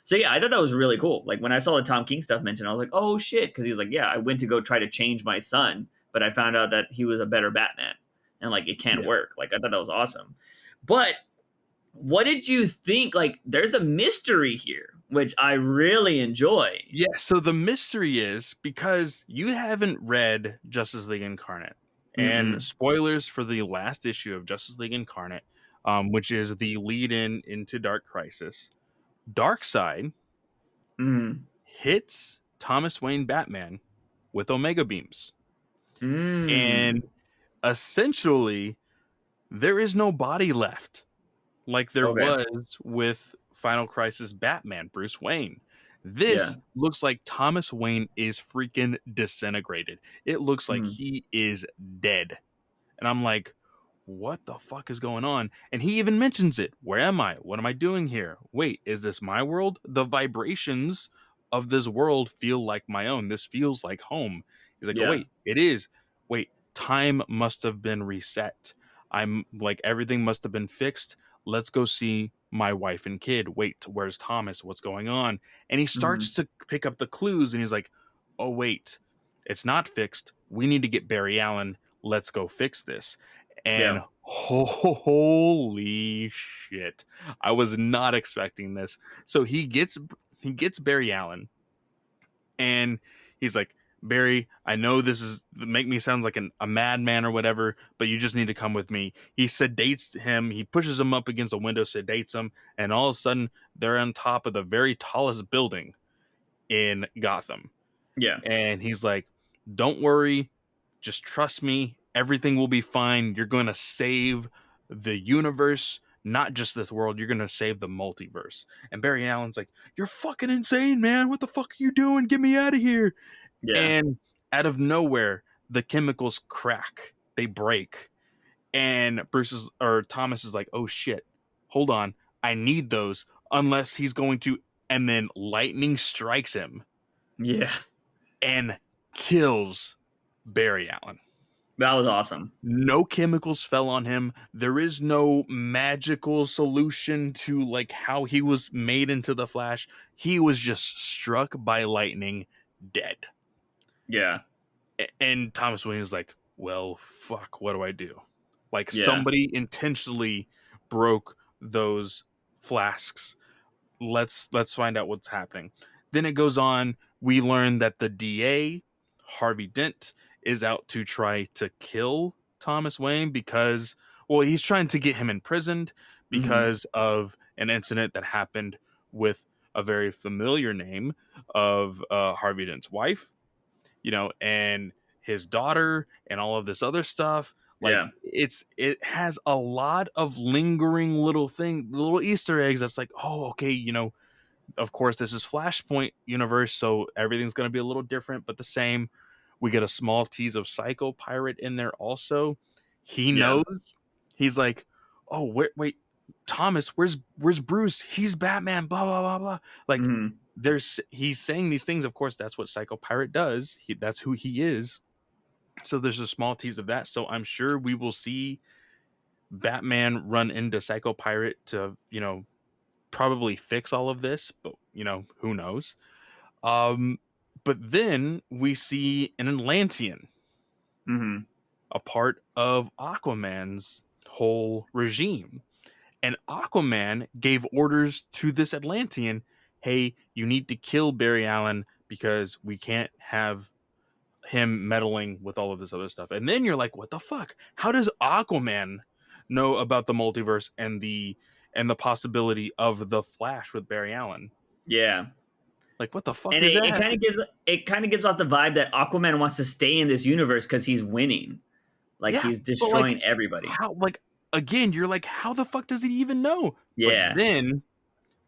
So yeah, I thought that was really cool. Like when I saw the Tom King stuff mentioned, I was like, oh shit. Because he was like, yeah, I went to go try to change my son, but I found out that he was a better Batman. And like, it can't work. Like, I thought that was awesome. But what did you think? Like, there's a mystery here. which I really enjoy. Yeah, so the mystery is because you haven't read Justice League Incarnate, and Mm-mm. spoilers for the last issue of Justice League Incarnate, which is the lead-in into Dark Crisis. Darkseid Mm. hits Thomas Wayne Batman with Omega beams, and Mm. essentially there is no body left, like there Okay. was with Final Crisis Batman, Bruce Wayne. Yeah. This looks like Thomas Wayne is freaking disintegrated. It looks like Mm. he is dead. And I'm like, what the fuck is going on? And he even mentions it. Where am I? What am I doing here? Wait, is this my world? The vibrations of this world feel like my own. This feels like home. He's like, oh, Yeah. wait, it is. Wait, time must have been reset. I'm like, everything must have been fixed. Let's go see my wife and kid. Wait, where's Thomas? What's going on? And he starts Mm. to pick up the clues and he's like, oh, wait, it's not fixed. We need to get Barry Allen. Let's go fix this. And Yeah. holy shit, I was not expecting this. So he gets Barry Allen, and he's like, Barry, I know this is make me sound like a madman or whatever, but you just need to come with me. He sedates him. He pushes him up against a window, sedates him, and all of a sudden they're on top of the very tallest building in Gotham. Yeah. And he's like, don't worry, just trust me, everything will be fine. You're going to save the universe, not just this world. You're going to save the multiverse. And Barry Allen's like, you're fucking insane, man. What the fuck are you doing? Get me out of here. Yeah. And out of nowhere, the chemicals crack, they break. And Thomas is like, oh shit, hold on, I need those, unless he's going to. And then lightning strikes him Yeah. and kills Barry Allen. That was awesome. No chemicals fell on him. There is no magical solution to like how he was made into the Flash. He was just struck by lightning, dead. Yeah. And Thomas Wayne is like, well, fuck, what do I do? Like Yeah. somebody intentionally broke those flasks. Let's find out what's happening. Then it goes on. We learn that the DA, Harvey Dent, is out to try to kill Thomas Wayne because, well, he's trying to get him imprisoned Mm-hmm. because of an incident that happened with a very familiar name of Harvey Dent's wife, and his daughter and all of this other stuff. Like Yeah. it has a lot of lingering little Easter eggs. That's like, oh, okay, of course, this is Flashpoint universe, so everything's going to be a little different, but the same. We get a small tease of Psycho Pirate in there also. He Yeah. knows. He's like, oh, wait, Thomas, where's Bruce? He's Batman, blah, blah, blah, blah. Like, Mm-hmm. he's saying these things. Of course, that's what Psycho Pirate does. That's who he is. So there's a small tease of that. So I'm sure we will see Batman run into Psycho Pirate to, probably fix all of this, but who knows. But then we see an Atlantean, Mm-hmm. a part of Aquaman's whole regime, and Aquaman gave orders to this Atlantean, hey, you need to kill Barry Allen because we can't have him meddling with all of this other stuff. And then you're like, what the fuck, how does Aquaman know about the multiverse and the possibility of the Flash with Barry Allen? Yeah. Like, what the fuck And is it that? kind of gives off the vibe that Aquaman wants to stay in this universe because he's winning. Like Yeah, he's but like, destroying everybody. how, like, again, you're like, how the fuck does he even know? But Yeah. then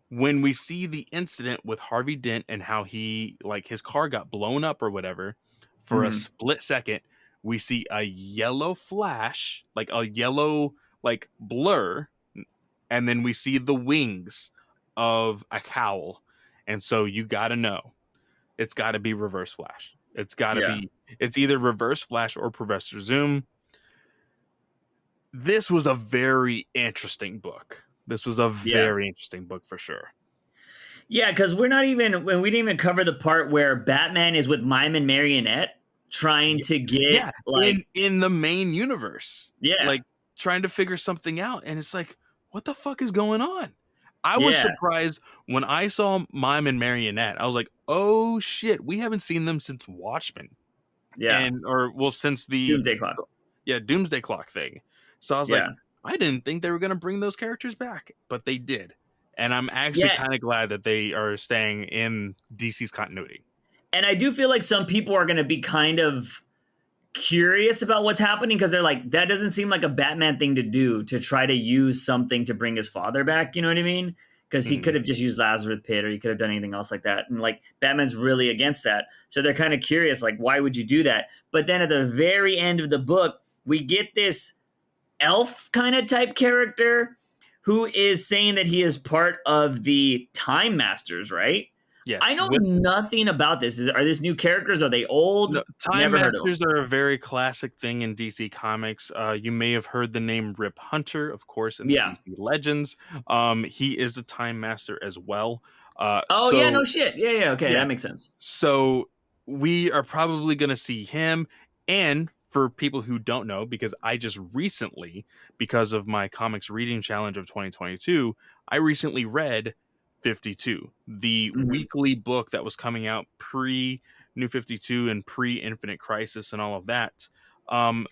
when we see the incident with Harvey Dent and how he, like, his car got blown up or whatever, for a Mm-hmm. split second, we see a yellow flash, like a yellow, like, blur, and then we see the wings of a cowl. And so you gotta know, it's gotta be Reverse Flash. Yeah. It's either Reverse Flash or Professor Zoom. This was a very interesting book. This was a Yeah. very interesting book for sure. Yeah, because we didn't even cover the part where Batman is with Mime and Marionette trying to get Yeah, like in the main universe, yeah. like trying to figure something out, and it's like, what the fuck is going on? I was Yeah, surprised when I saw Mime and Marionette. I was like, "Oh shit, we haven't seen them since Watchmen." yeah. Since the Doomsday Clock. Doomsday Clock thing. So I was like, Yeah, I didn't think they were going to bring those characters back, but they did. And I'm actually yeah. kind of glad that they are staying in DC's continuity. And I do feel like some people are going to be kind of curious about what's happening because they're like, that doesn't seem like a Batman thing to do to try to use something to bring his father back. You know what I mean? Because he Mhm. could have just used Lazarus Pit or he could have done anything else like that. And like Batman's really against that. So they're kind of curious, like, why would you do that? But then at the very end of the book, we get this elf kind of type character who is saying that he is part of the Time Masters, right? I Yes, know with nothing about this. Are these new characters? Are they old? no, Time Never heard of them. Masters are a very classic thing in DC Comics. You may have heard the name Rip Hunter, of course, in the Yeah. DC Legends. He is a Time Master as well. Oh yeah, no shit. Yeah, yeah. Okay, Yeah, that makes sense. so we are probably going to see him. And for people who don't know, because I just recently, because of my comics reading challenge of 2022, I recently read 52, the Hmm. weekly book that was coming out pre New 52 and pre Infinite Crisis and all of that. Um,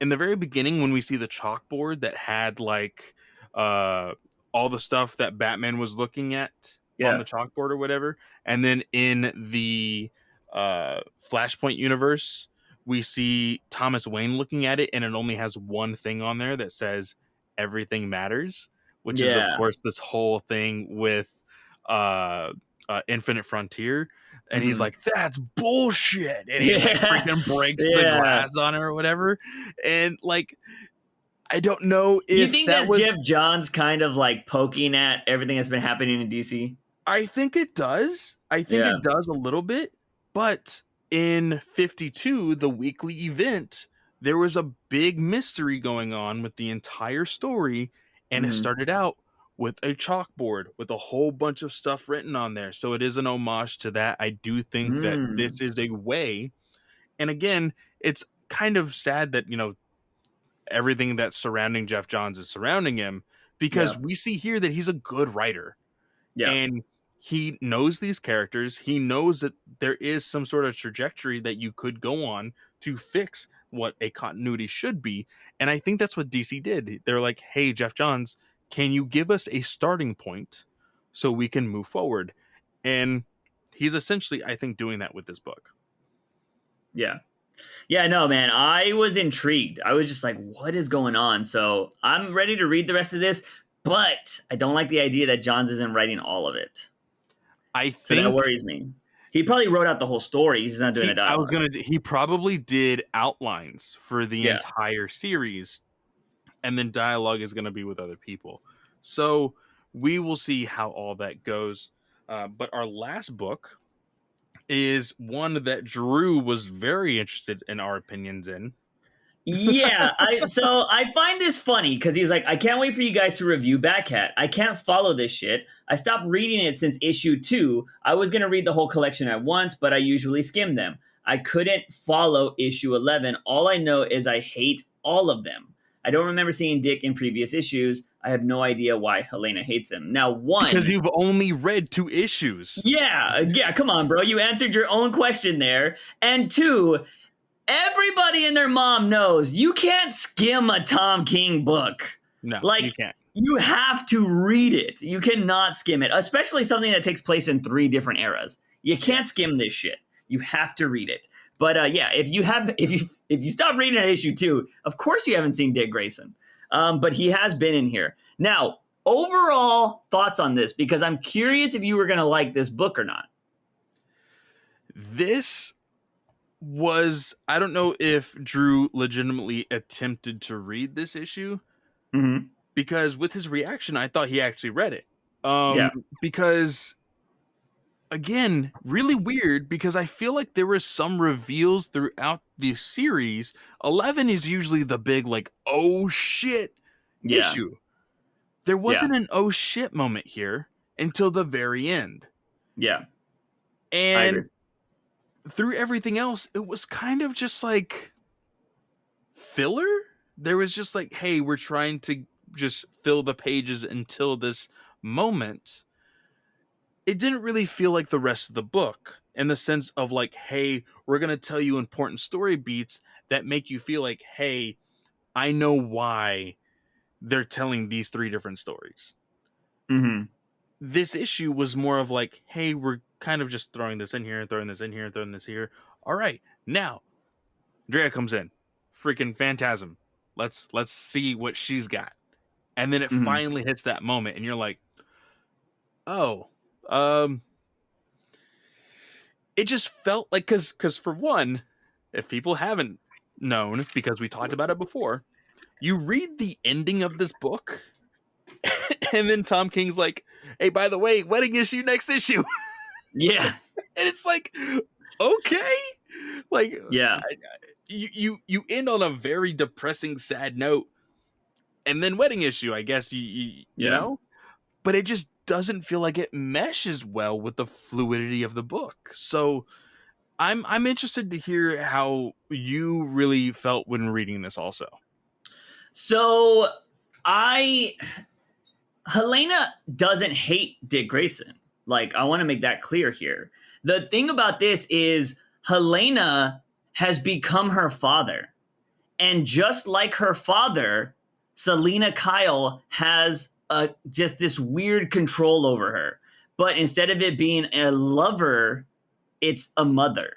in the very beginning, when we see the chalkboard that had like uh, all the stuff that Batman was looking at on Yeah. the chalkboard or whatever, and then in the Flashpoint universe, we see Thomas Wayne looking at it, and it only has one thing on there that says "Everything Matters," which is, of Yeah. course, this whole thing with uh, Infinite Frontier. And he's Hmm. like, "That's bullshit," and he like Yeah. freaking breaks the Yeah. glass on it or whatever. And like, I don't know You if think that that's was. Jeff Johns kind of like poking at everything that's been happening in DC? I think it does. I think Yeah. it does a little bit. But in 52, the weekly event, there was a big mystery going on with the entire story. And it Hmm. started out with a chalkboard with a whole bunch of stuff written on there. So it is an homage to that. I do think that this Mm. is a way. And again, it's kind of sad that, everything that's surrounding Jeff Johns is surrounding him, Yeah. because we see here that he's a good writer Yeah. and he knows these characters. He knows that there is some sort of trajectory that you could go on to fix what a continuity should be. And I think that's what DC did. They're like, "Hey, Jeff Johns, can you give us a starting point so we can move forward?" And he's essentially, I think, doing that with this book. Yeah. Yeah, no, man. I was intrigued. I was just like, what is going on? So I'm ready to read the rest of this, but I don't like the idea that Johns isn't writing all of it. I So that think worries me. He probably wrote out the whole story. He's just not doing the dialogue. he probably did outlines for the Yeah. entire series, and then dialogue is going to be with other people. So we will see how all that goes. But our last book is one that Drew was very interested in our opinions in. Yeah, I find this funny because he's like, I can't wait for you guys to review Batcat. I can't follow this shit. I stopped reading it since issue 2. I was gonna read the whole collection at once, but I usually skim them. I couldn't follow issue 11. All I know is I hate all of them. I don't remember seeing Dick in previous issues. I have no idea why Helena hates him. Now, Because one, you've only read 2 issues. yeah, come on, bro. You answered your own question there. And two, everybody and their mom knows you can't skim a Tom King book. No, Like, you can't. you have to read it. You cannot skim it, especially something that takes place in 3 different eras. You can't Yes. skim this shit. You have to read it. But yeah, if you stop reading at issue 2, of course you haven't seen Dick Grayson. But he has been in here. Now, overall thoughts on this, because I'm curious if you were gonna like this book or not. This was, I don't know if Drew legitimately attempted to read this issue, Mm-hmm. because with his reaction, I thought he actually read it. Yeah. Because again, really weird, because I feel like there were some reveals throughout the series. 11 is usually the big, like, oh shit Yeah. issue. There Yeah. wasn't an oh shit moment here until the very end. Yeah. I agree. And through everything else, it was kind of just like filler. There was just like, hey, we're trying to just fill the pages until this moment, it didn't really feel like the rest of the book, in the sense of like, hey, we're going to tell you important story beats that make you feel like, hey, I know why they're telling these 3 different stories. Mm-hmm. This issue was more of like, hey, we're kind of just throwing this in here and throwing this in here and throwing this here. All right, now Drea comes in, freaking Phantasm. Let's see what she's got. And then it Mm-hmm. finally hits that moment, and you're like, oh, um, it just felt like, because for one, if people haven't known, because we talked about it before, you read the ending of this book, and then Tom King's like, hey, by the way, wedding issue next issue. Yeah. And it's like, okay, like, Yeah. you end on a very depressing, sad note, and then wedding issue, I guess you know, but it just doesn't feel like it meshes well with the fluidity of the book. So I'm interested to hear how you really felt when reading this also. So Helena doesn't hate Dick Grayson. Like, I want to make that clear here. The thing about this is Helena has become her father. And just like her father, Selena Kyle has just this weird control over her. But instead of it being a lover, it's a mother.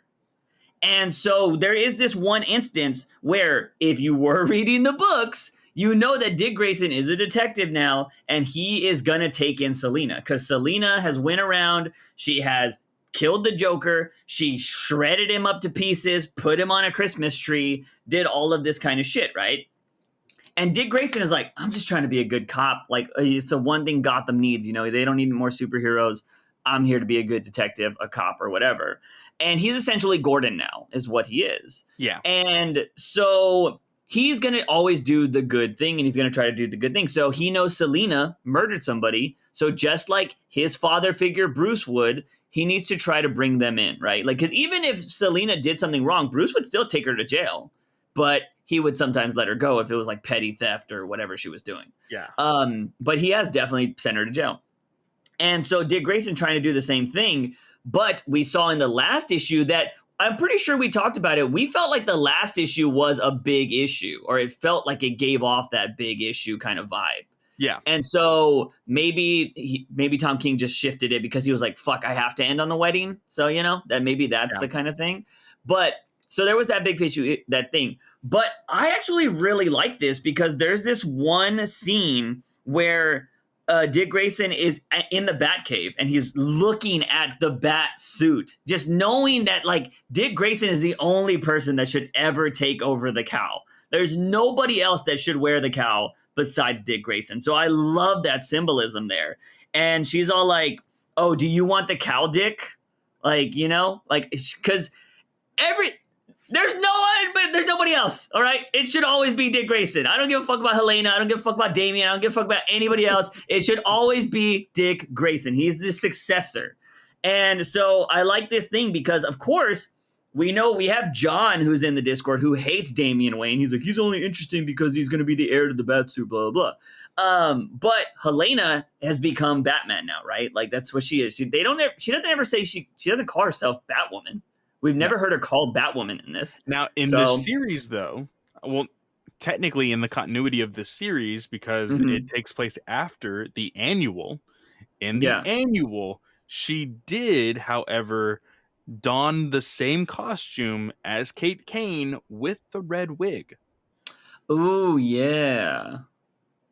And so there is this one instance where if you were reading the books, you know that Dick Grayson is a detective now, and he is going to take in Selena because Selena has went around. She has killed the Joker. She shredded him up to pieces, put him on a Christmas tree, did all of this kind of shit, right? And Dick Grayson is like, I'm just trying to be a good cop. Like, it's the one thing Gotham needs. You know, they don't need more superheroes. I'm here to be a good detective, a cop, or whatever. And he's essentially Gordon now, is what he is. Yeah. And so he's going to always do the good thing, and he's going to try to do the good thing. So he knows Selena murdered somebody. So just like his father figure, Bruce, would, he needs to try to bring them in, right? Like, because even if Selena did something wrong, Bruce would still take her to jail. But he would sometimes let her go if it was like petty theft or whatever she was doing. Yeah. But he has definitely sent her to jail. And so Dick Grayson trying to do the same thing. But we saw in the last issue that I'm pretty sure we talked about it. We felt like the last issue was a big issue, or it felt like it gave off that big issue kind of vibe. Yeah. And so maybe Tom King just shifted it because he was like, fuck, I have to end on the wedding. So, you know, that maybe that's the kind of thing. But so there was that big issue, that thing. But I actually really like this because there's this one scene where Dick Grayson is in the Batcave and he's looking at the bat suit, just knowing that like Dick Grayson is the only person that should ever take over the cowl. There's nobody else that should wear the cowl besides Dick Grayson. So I love that symbolism there. And she's all like, oh, do you want the cowl, Dick? Like, you know, like, because there's nobody else. All right. It should always be Dick Grayson. I don't give a fuck about Helena. I don't give a fuck about Damian. I don't give a fuck about anybody else. It should always be Dick Grayson. He's the successor. And so I like this thing because, of course, we know we have John, who's in the Discord, who hates Damian Wayne. He's like, he's only interesting because he's going to be the heir to the Batsuit, blah, blah, blah. But Helena has become Batman now, right? Like, that's what she is. She doesn't ever say she doesn't call herself Batwoman. We've never heard her called Batwoman in this. Now, in this series, though, well, technically in the continuity of this series, because it takes place after the annual, annual, she did, however, don the same costume as Kate Kane with the red wig. Oh, yeah.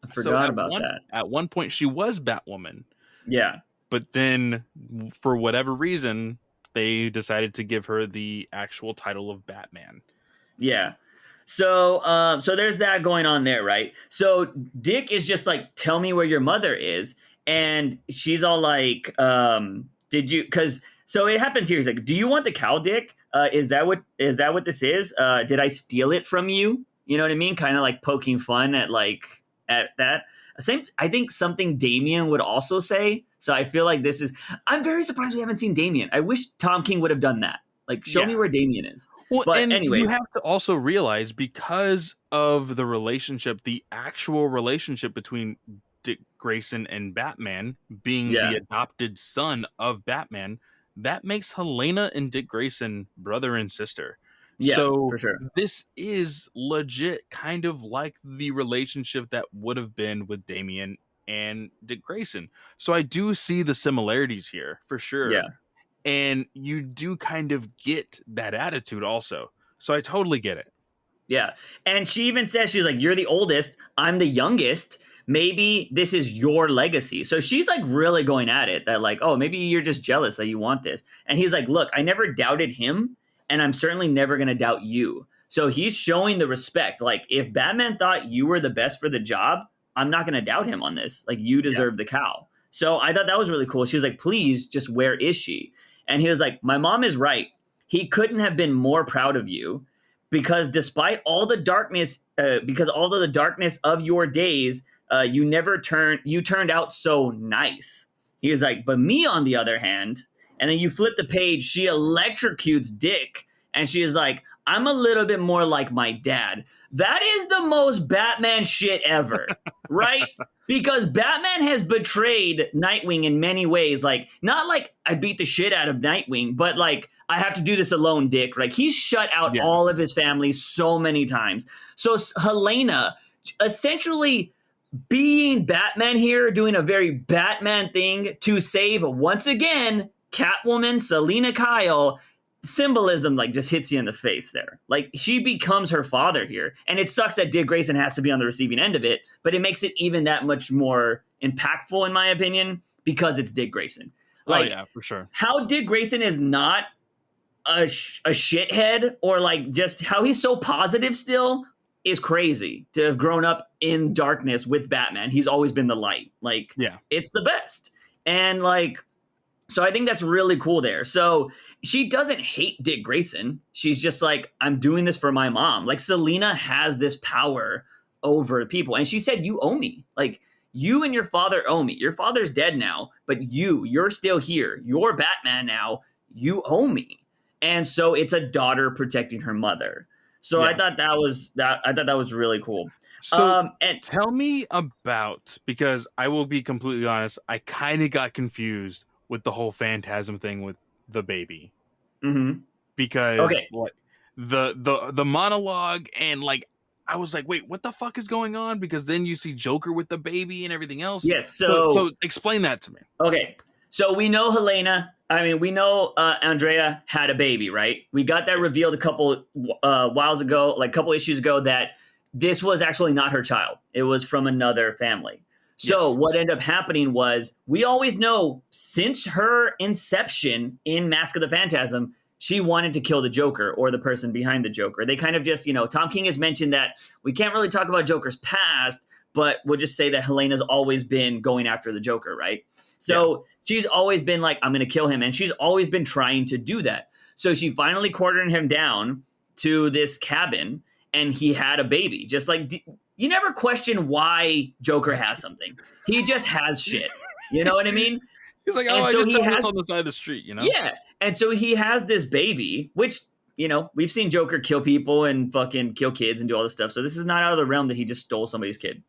I forgot about that. At one point, she was Batwoman. Yeah. But then, for whatever reason, they decided to give her the actual title of Batman. Yeah. So there's that going on there, right? So Dick is just like, tell me where your mother is. And she's all like, did you, because, so it happens here. He's like, do you want the cow, Dick? Is that what this is? Did I steal it from you? You know what I mean? Kind of like poking fun at that. I think something Damian would also say. So I feel like I'm very surprised we haven't seen Damian. I wish Tom King would have done that. Like, show me where Damian is. Well, but anyway, you have to also realize, because of the relationship, the actual relationship between Dick Grayson and Batman being Yeah. the adopted son of Batman, that makes Helena and Dick Grayson brother and sister. Yeah, So for sure. this is legit kind of like the relationship that would have been with Damian and Dick Grayson. So I do see the similarities here for sure. Yeah. And you do kind of get that attitude also. So I totally get it. Yeah. And she even says, she's like, you're the oldest, I'm the youngest. Maybe this is your legacy. So she's like really going at it that, like, oh, maybe you're just jealous that you want this. And he's like, look, I never doubted him, and I'm certainly never going to doubt you. So he's showing the respect. Like, if Batman thought you were the best for the job, I'm not going to doubt him on this. Like, you Yeah. deserve the cow. So I thought that was really cool. She was like, please, just where is she? And he was like, my mom is right. He couldn't have been more proud of you, because despite all the darkness, because all of the darkness of your days, you turned out so nice. He was like, but me on the other hand, and then you flip the page, she electrocutes Dick, and she is like, I'm a little bit more like my dad. That is the most Batman shit ever, right? Because Batman has betrayed Nightwing in many ways. Like, not like I beat the shit out of Nightwing, but like, I have to do this alone, Dick. Like, he's shut out all of his family so many times. So Helena essentially being Batman here, doing a very Batman thing to save, once again, Catwoman, Selina Kyle. Symbolism like just hits you in the face there. Like, she becomes her father here, and it sucks that Dick Grayson has to be on the receiving end of it, but it makes it even that much more impactful, in my opinion, because it's Dick Grayson. Like, oh yeah, for sure. How Dick Grayson is not a shithead, or like just how he's so positive still, is crazy. To have grown up in darkness with Batman, he's always been the light. Like, Yeah. it's the best. And like, so I think that's really cool there. So she doesn't hate Dick Grayson. She's just like, I'm doing this for my mom. Like, Selina has this power over people. And she said, you owe me. Like, you and your father owe me. Your father's dead now, but you're still here. You're Batman now. You owe me. And so it's a daughter protecting her mother. So I thought that was really cool. So And tell me about, because I will be completely honest, I kind of got confused with the whole Phantasm thing with the baby. Mm-hmm. Because okay. like the monologue, and like I was like, wait, what the fuck is going on? Because then you see Joker with the baby and everything else. Yes. So explain that to me. Okay. So we know we know Andrea had a baby, right? We got that revealed a couple whiles ago, like a couple issues ago, that this was actually not her child. It was from another family. So what ended up happening was, we always know since her inception in Mask of the Phantasm, she wanted to kill the Joker, or the person behind the Joker. They kind of just, Tom King has mentioned that we can't really talk about Joker's past, but we'll just say that Helena's always been going after the Joker, right? So she's always been like, I'm going to kill him. And she's always been trying to do that. So she finally cornered him down to this cabin, and he had a baby. Just like, you never question why Joker has something. He just has shit. You know what I mean? He's like, oh, I just found this on the side of the street, Yeah. And so he has this baby, which, we've seen Joker kill people and fucking kill kids and do all this stuff. So this is not out of the realm that he just stole somebody's kid.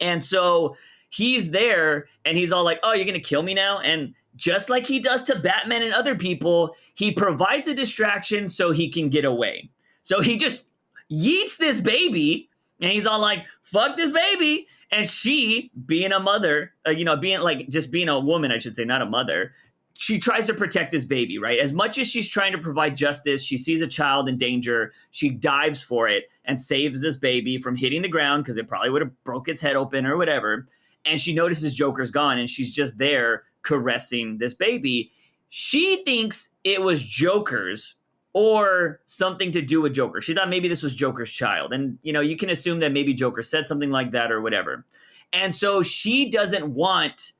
And so he's there, and he's all like, oh, you're going to kill me now? And just like he does to Batman and other people, he provides a distraction so he can get away. So he just yeets this baby, and he's all like, fuck this baby. And she, being a mother, being a woman, I should say, not a mother, she tries to protect this baby, right? As much as she's trying to provide justice, she sees a child in danger. She dives for it and saves this baby from hitting the ground, because it probably would have broke its head open or whatever. And she notices Joker's gone, and she's just there caressing this baby. She thinks it was Joker's, or something to do with Joker. She thought maybe this was Joker's child. And, you can assume that maybe Joker said something like that or whatever. And so she doesn't want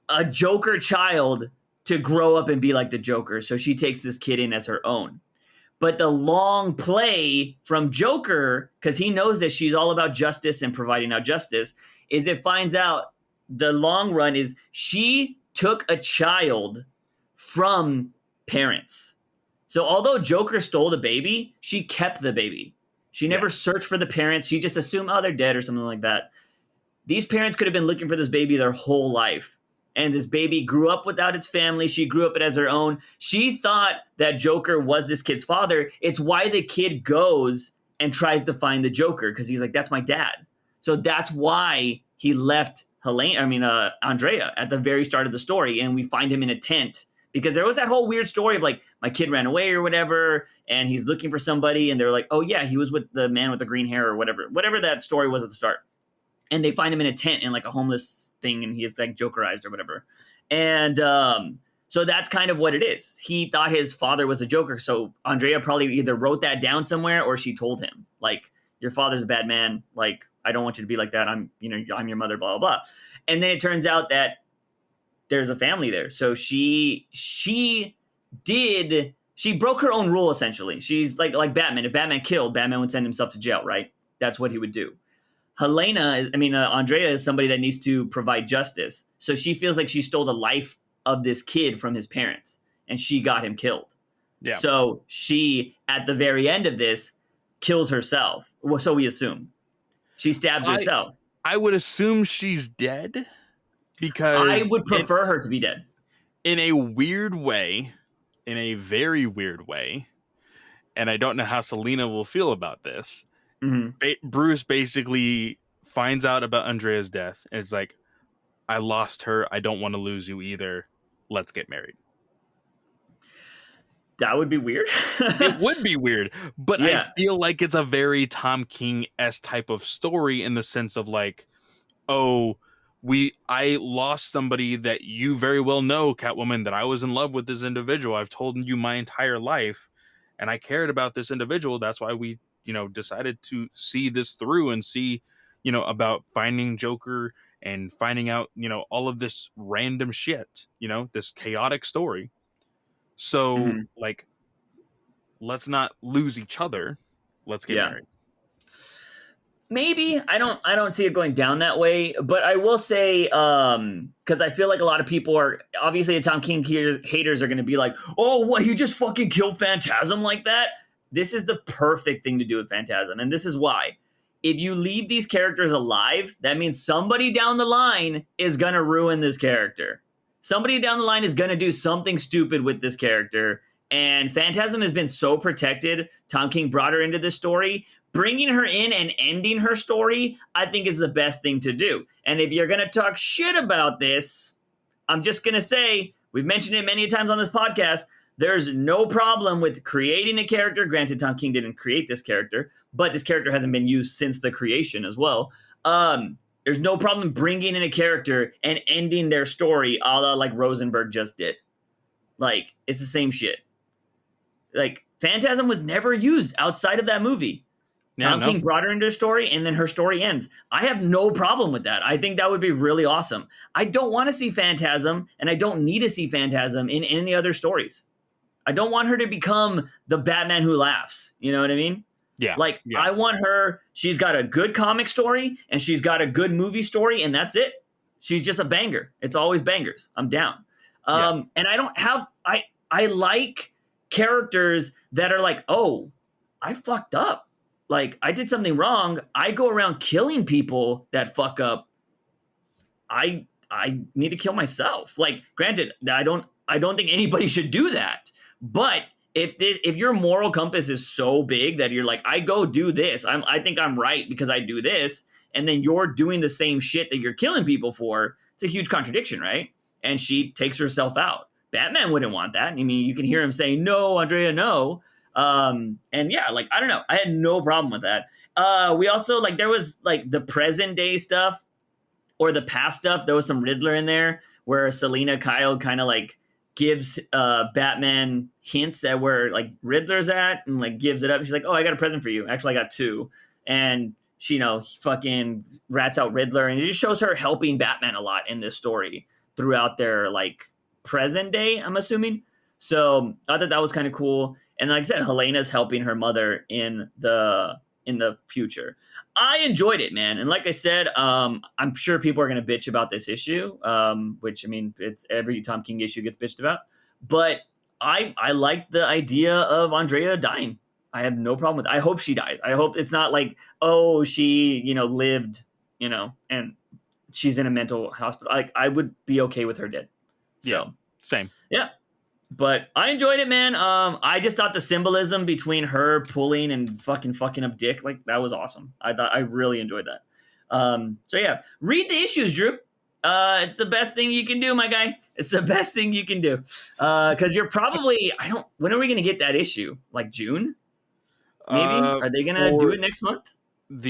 a Joker child to grow up and be like the Joker. So she takes this kid in as her own. But the long play from Joker, because he knows that she's all about justice and providing out justice, is it finds out the long run is she took a child from parents. So although Joker stole the baby, she kept the baby. She never searched for the parents. She just assumed, oh, they're dead or something like that. these parents could have been looking for this baby their whole life. And this baby grew up without its family. She grew up as her own. She thought that Joker was this kid's father. It's why the kid goes and tries to find the Joker, because he's like, that's my dad. So that's why he left Andrea at the very start of the story. And we find him in a tent because there was that whole weird story of like, my kid ran away or whatever, and he's looking for somebody. And they're like, oh yeah, he was with the man with the green hair or whatever that story was at the start. And they find him in a tent in like a homeless thing, and he is like Jokerized or whatever. And so that's kind of what it is. He thought his father was a Joker. So Andrea probably either wrote that down somewhere or she told him, like, your father's a bad man. Like, I don't want you to be like that. I'm your mother, blah, blah, blah. And then it turns out that there's a family there. So she broke her own rule, essentially. She's like Batman. If Batman killed, Batman would send himself to jail, right? That's what he would do. Andrea is somebody that needs to provide justice. So she feels like she stole the life of this kid from his parents, and she got him killed. Yeah. So she, at the very end of this, kills herself. Well, so we assume. She stabs herself. I would assume she's dead, because I would prefer her to be dead. In a weird way, in a very weird way, and I don't know how Selina will feel about this. Mm-hmm. Bruce basically finds out about Andrea's death, and it's like, I lost her. I don't want to lose you either. Let's get married. That would be weird. It would be weird, but yeah. I feel like it's a very Tom King-esque type of story, in the sense of like, oh, I lost somebody that you very well know, Catwoman, that I was in love with this individual. I've told you my entire life, and I cared about this individual. That's why we, decided to see this through and see, about finding Joker and finding out, all of this random shit, this chaotic story. So like, let's not lose each other. Let's get married. Maybe I don't see it going down that way, but I will say, because I feel like a lot of people are obviously the Tom King haters are going to be like, oh, what, he just fucking killed Phantasm like that? This is the perfect thing to do with Phantasm, and this is why. If you leave these characters alive, that means somebody down the line is going to ruin this character. Somebody down the line is going to do something stupid with this character, and Phantasm has been so protected. Tom King brought her into this story. Bringing her in and ending her story, I think, is the best thing to do. And if you're going to talk shit about this, I'm just going to say, we've mentioned it many times on this podcast, there's no problem with creating a character. Granted, Tom King didn't create this character, but this character hasn't been used since the creation as well. There's no problem bringing in a character and ending their story a la like Rosenberg just did. Like, it's the same shit. Like, Phantasm was never used outside of that movie. Tom King brought her into a story, and then her story ends. I have no problem with that. I think that would be really awesome. I don't want to see Phantasm, and I don't need to see Phantasm in any other stories. I don't want her to become the Batman who laughs. You know what I mean? Yeah. Like, I want her, she's got a good comic story, and she's got a good movie story, and that's it. She's just a banger. It's always bangers. I'm down. And I don't have, I like characters that are like, oh, I fucked up. Like, I did something wrong. I go around killing people that fuck up. I need to kill myself. Like, granted, I don't think anybody should do that. But if your moral compass is so big that you're like, I go do this, I think I'm right because I do this, and then you're doing the same shit that you're killing people for, it's a huge contradiction, right? And she takes herself out. Batman wouldn't want that. I mean, you can hear him saying, no, Andrea, no. And yeah, like, I don't know. I had no problem with that. We also, like, there was like the present day stuff or the past stuff. There was some Riddler in there where Selina Kyle kind of like gives Batman hints at where like Riddler's at and like gives it up. She's like, oh, I got a present for you. Actually, I got two. And she, fucking rats out Riddler. And it just shows her helping Batman a lot in this story throughout their like present day, I'm assuming. So I thought that was kind of cool. And like I said, Helena's helping her mother in the future. I enjoyed it, man. And like I said, I'm sure people are going to bitch about this issue, which, I mean, it's every Tom King issue gets bitched about. But I like the idea of Andrea dying. I have no problem with it. I hope she dies. I hope it's not like, oh, she, lived, and she's in a mental hospital. Like, I would be okay with her dead. So same. Yeah. But I enjoyed it, man. I just thought the symbolism between her pulling and fucking up Dick, like, that was awesome. I really enjoyed that. So yeah, read the issues, Drew. It's the best thing you can do, my guy. It's the best thing you can do. Because you're probably, when are we gonna get that issue? Like June? Maybe? Are they gonna do it next month? For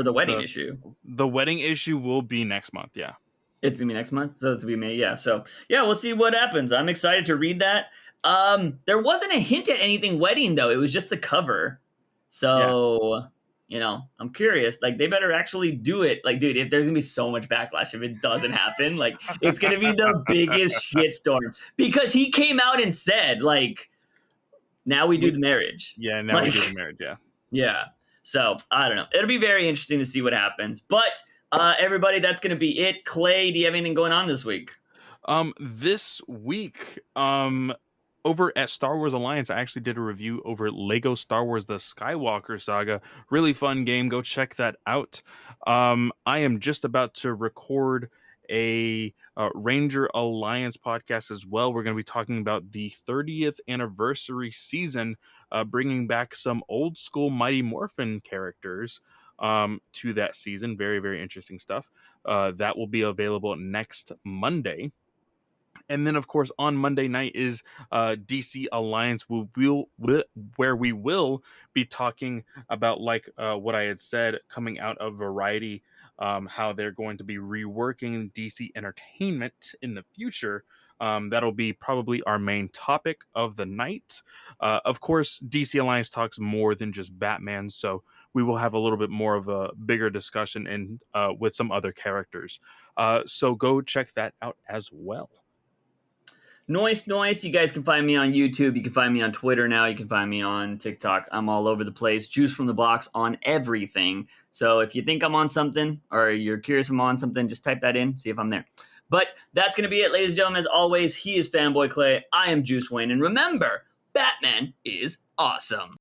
the wedding issue. The wedding issue will be next month, yeah. It's gonna be next month, so it's gonna be May. Yeah, so yeah, we'll see what happens. I'm excited to read that. There wasn't a hint at anything wedding though. It was just the cover. So I'm curious. Like, they better actually do it. Like, dude, if there's gonna be so much backlash if it doesn't happen, like, it's gonna be the biggest shitstorm because he came out and said, like, now we do the marriage. Yeah, now we do the marriage. Yeah. Yeah. So I don't know. It'll be very interesting to see what happens. But everybody, that's going to be it. Clay, do you have anything going on this week? This week, over at Star Wars Alliance, I actually did a review over Lego Star Wars The Skywalker Saga. Really fun game. Go check that out. I am just about to record a Ranger Alliance podcast as well. We're going to be talking about the 30th anniversary season, bringing back some old school Mighty Morphin characters to that season. Very, very interesting stuff. That will be available next Monday. And then, of course, on Monday night is DC Alliance, where we will be talking about, like what I had said, coming out of Variety, how they're going to be reworking DC Entertainment in the future. That'll be probably our main topic of the night. Of course, DC Alliance talks more than just Batman, so we will have a little bit more of a bigger discussion and with some other characters. So go check that out as well. Noise. You guys can find me on YouTube. You can find me on Twitter now. You can find me on TikTok. I'm all over the place. Juice from the Box on everything. So if you think I'm on something or you're curious I'm on something, just type that in, see if I'm there. But that's going to be it, ladies and gentlemen. As always, he is Fanboy Clay. I am Juice Wayne. And remember, Batman is awesome.